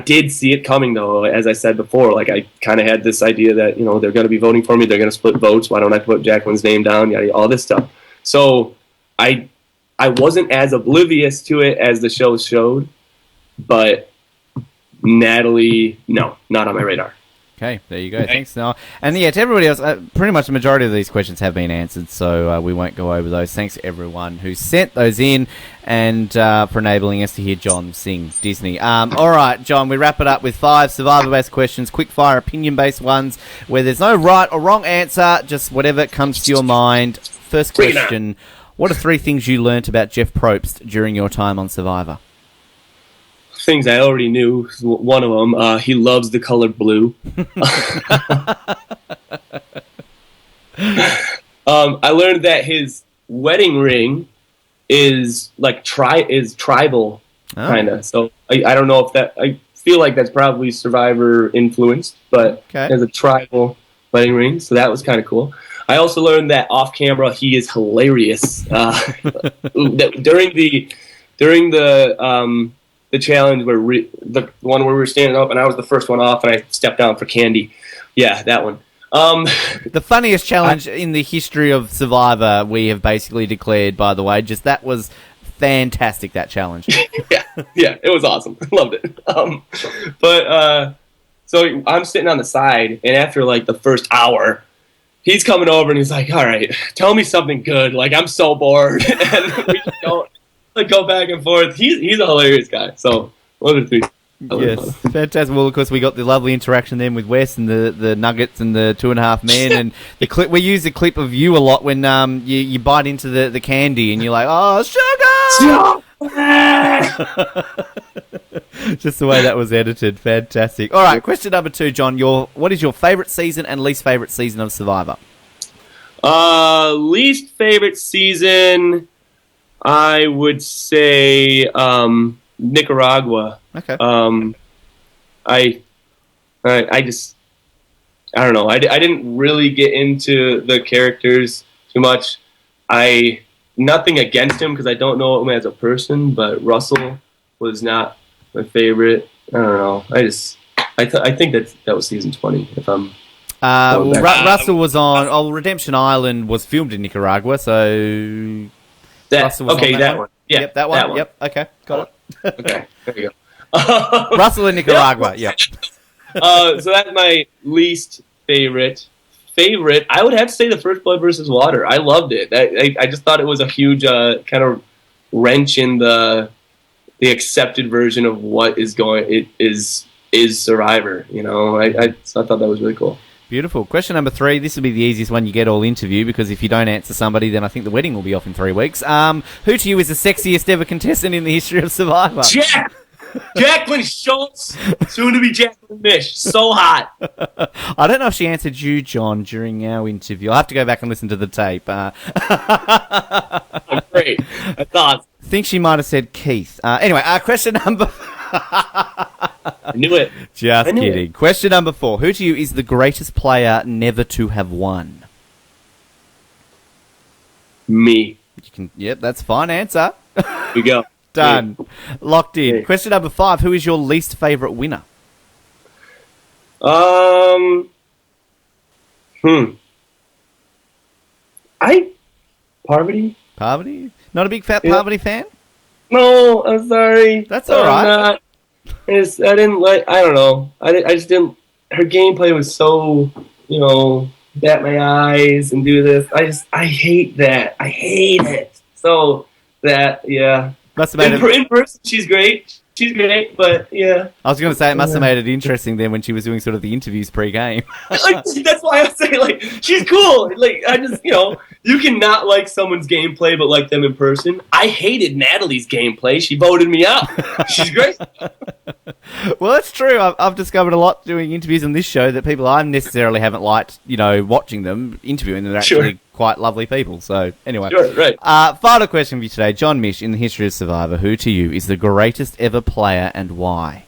did see it coming, though, as I said before. Like, I kind of had this idea that, they're going to be voting for me. They're going to split votes. Why don't I put Jacqueline's name down? Yada, all this stuff. So I wasn't as oblivious to it as the show showed, but Natalie, no, not on my radar. Okay, there you go. Okay. Thanks, Noah. And yeah, to everybody else, pretty much the majority of these questions have been answered, so we won't go over those. Thanks to everyone who sent those in, and for enabling us to hear John sing Disney. All right, John, we wrap it up with 5 survivor-based questions, quick-fire, opinion-based ones, where there's no right or wrong answer, just whatever comes to your mind. First question: what are 3 things you learnt about Jeff Probst during your time on Survivor? Things I already knew. One of them, he loves the color blue. I learned that his wedding ring is like tribal, kind of. So I don't know if that. I feel like that's probably Survivor influenced, but there's a tribal wedding ring, so that was kind of cool. I also learned that off camera he is hilarious. During the challenge where the one where we were standing up and I was the first one off and I stepped down for candy. Yeah, that one. The funniest challenge in the history of Survivor, we have basically declared, by the way. Just that was fantastic, that challenge. yeah, it was awesome. Loved it. So I'm sitting on the side, and after like the first hour, he's coming over and he's like, "All right, tell me something good. Like, I'm so bored." And we just go back and forth. He's a hilarious guy. So one of the three. Yes, fantastic. Well, of course, we got the lovely interaction then with Wes and the Nuggets and the 2.5 Men, and the clip. We use the clip of you a lot when you bite into the candy and you're like, "Oh, sugar!" Just the way that was edited, fantastic. All right, question number 2, John. What is your favourite season and least favourite season of Survivor? Least favorite season, I would say Nicaragua. Okay. I don't know. I didn't really get into the characters too much. Nothing against him because I don't know him as a person, but Russell was not my favorite. I don't know. I think that was season 20. If I'm Russell was on. Redemption Island was filmed in Nicaragua, so Russell was on that one. Yeah, yep, that one. Yep. Okay, got it. Okay, there you go. Russell in Nicaragua. Yep. So that's my least favorite. I would have to say the First Blood versus Water. I loved it. I just thought it was a huge kind of wrench in the accepted version of what is Survivor. You know, I thought that was really cool. Beautiful. Question number 3. This will be the easiest one you get all interview, because if you don't answer somebody, then I think the wedding will be off in 3 weeks. Who to you is the sexiest ever contestant in the history of Survivor? Jacqueline Schultz, soon to be Jacqueline Misch. So hot. I don't know if she answered you, John, during our interview. I'll have to go back and listen to the tape. Oh, great. I thought. I think she might have said Keith. Anyway, question number... I knew it. Just kidding. Question number 4. Who to you is the greatest player never to have won? Me. Yep, that's a fine answer. Here we go. Done. Yeah. Locked in. Yeah. Question number 5. Who is your least favourite winner? Parvati? Parvati? Not a big fat Parvati fan? No, I'm sorry. That's all right. I didn't like. I don't know. I just didn't. Her gameplay was so, bat my eyes and do this. I hate that. I hate it. So that, yeah. Must have made in person, she's great. She's great, but yeah. I was going to say it must have made it interesting then when she was doing sort of the interviews pre-game. That's why I say she's cool. I just you cannot like someone's gameplay but like them in person. I hated Natalie's gameplay. She voted me out. She's great. Well, that's true. I've discovered a lot doing interviews on this show that people I necessarily haven't liked, watching them, interviewing them. They're actually quite lovely people. So, anyway. Sure, right. Final question for you today. John Misch, in the history of Survivor, who to you is the greatest ever player and why?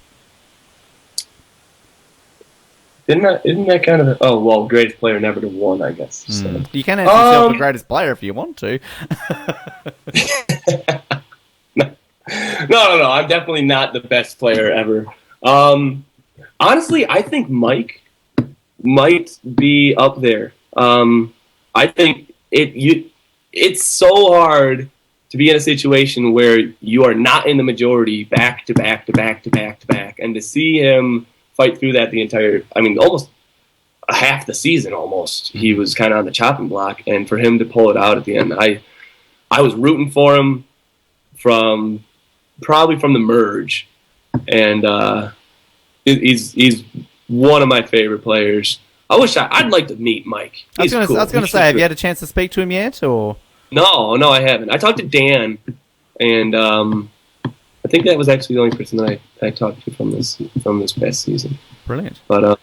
Isn't that kind of greatest player never to won, I guess. So. You can answer yourself the greatest player if you want to. No. I'm definitely not the best player ever. Honestly, I think Mike might be up there. I think it's so hard to be in a situation where you are not in the majority back to back to back to back to back, and to see him fight through that the entire, almost half the season almost, he was kind of on the chopping block, and for him to pull it out at the end, I was rooting for him probably from the merge, and he's one of my favorite players. I'd like to meet Mike. I was going to say, have you had a chance to speak to him yet, or? No, I haven't. I talked to Dan, and I think that was actually the only person that I talked to from this past season. Brilliant. But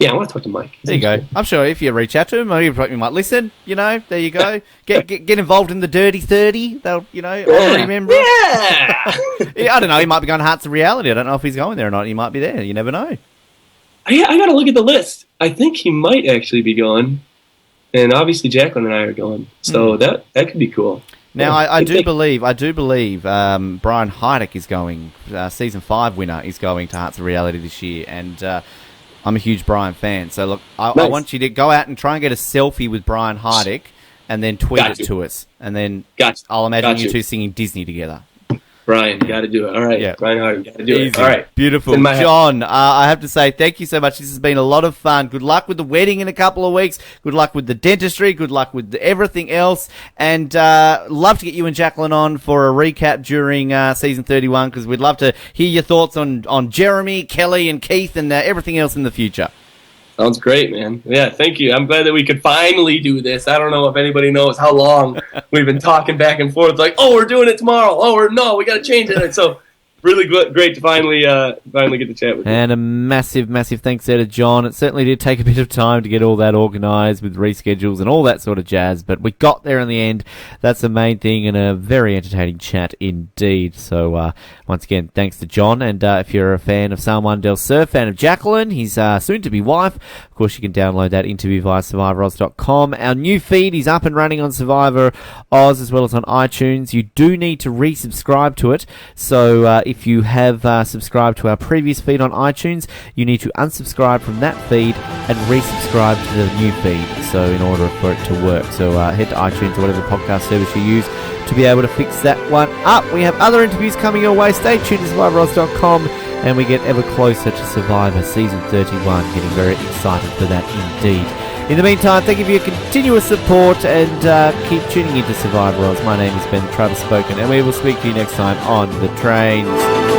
yeah, I want to talk to Mike. There you go. I'm sure if you reach out to him, maybe you might listen. There you go. Get involved in the Dirty 30. They'll I'll remember. Yeah. I don't know. He might be going to Hearts of Reality. I don't know if he's going there or not. He might be there. You never know. I got to look at the list. I think he might actually be going, and obviously Jacqueline and I are going. So that could be cool. Now, I do believe Brian Heideck is going, season 5 winner is going to Hearts of Reality this year, and I'm a huge Brian fan. So, look, I Nice. want you to go out and try and get a selfie with Brian Hardick and then tweet it to us. And then I'll imagine you two singing Disney together. Brian, got to do it. All right. Yeah. Brian Hardy, got to do Easy. it. All right. Beautiful. John, I have to say thank you so much. This has been a lot of fun. Good luck with the wedding in a couple of weeks. Good luck with the dentistry. Good luck with everything else. And love to get you and Jacqueline on for a recap during season 31 because we'd love to hear your thoughts on Jeremy, Kelly, and Keith and everything else in the future. Sounds great, man. Yeah, thank you. I'm glad that we could finally do this. I don't know if anybody knows how long we've been talking back and forth. Like, oh, we're doing it tomorrow. Oh, no, we got to change it. And so really great to finally get to chat with you. And a massive, massive thanks there to John. It certainly did take a bit of time to get all that organised with reschedules and all that sort of jazz, but we got there in the end. That's the main thing, and a very entertaining chat indeed. So once again, thanks to John. And if you're a fan of Psalm 1 Del Sur, fan of Jacqueline, his soon-to-be wife, of course you can download that interview via SurvivorOz.com. Our new feed is up and running on Survivor Oz as well as on iTunes. You do need to resubscribe to it, so if you have subscribed to our previous feed on iTunes, you need to unsubscribe from that feed and resubscribe to the new feed, so in order for it to work. So head to iTunes or whatever podcast service you use to be able to fix that one up. We have other interviews coming your way. Stay tuned to SurvivorOz.com, and we get ever closer to Survivor Season 31. Getting very excited for that indeed. In the meantime, thank you for your continuous support, and keep tuning into Survivor Oz. My name is Ben Travis Spoken, and we will speak to you next time on The Trains.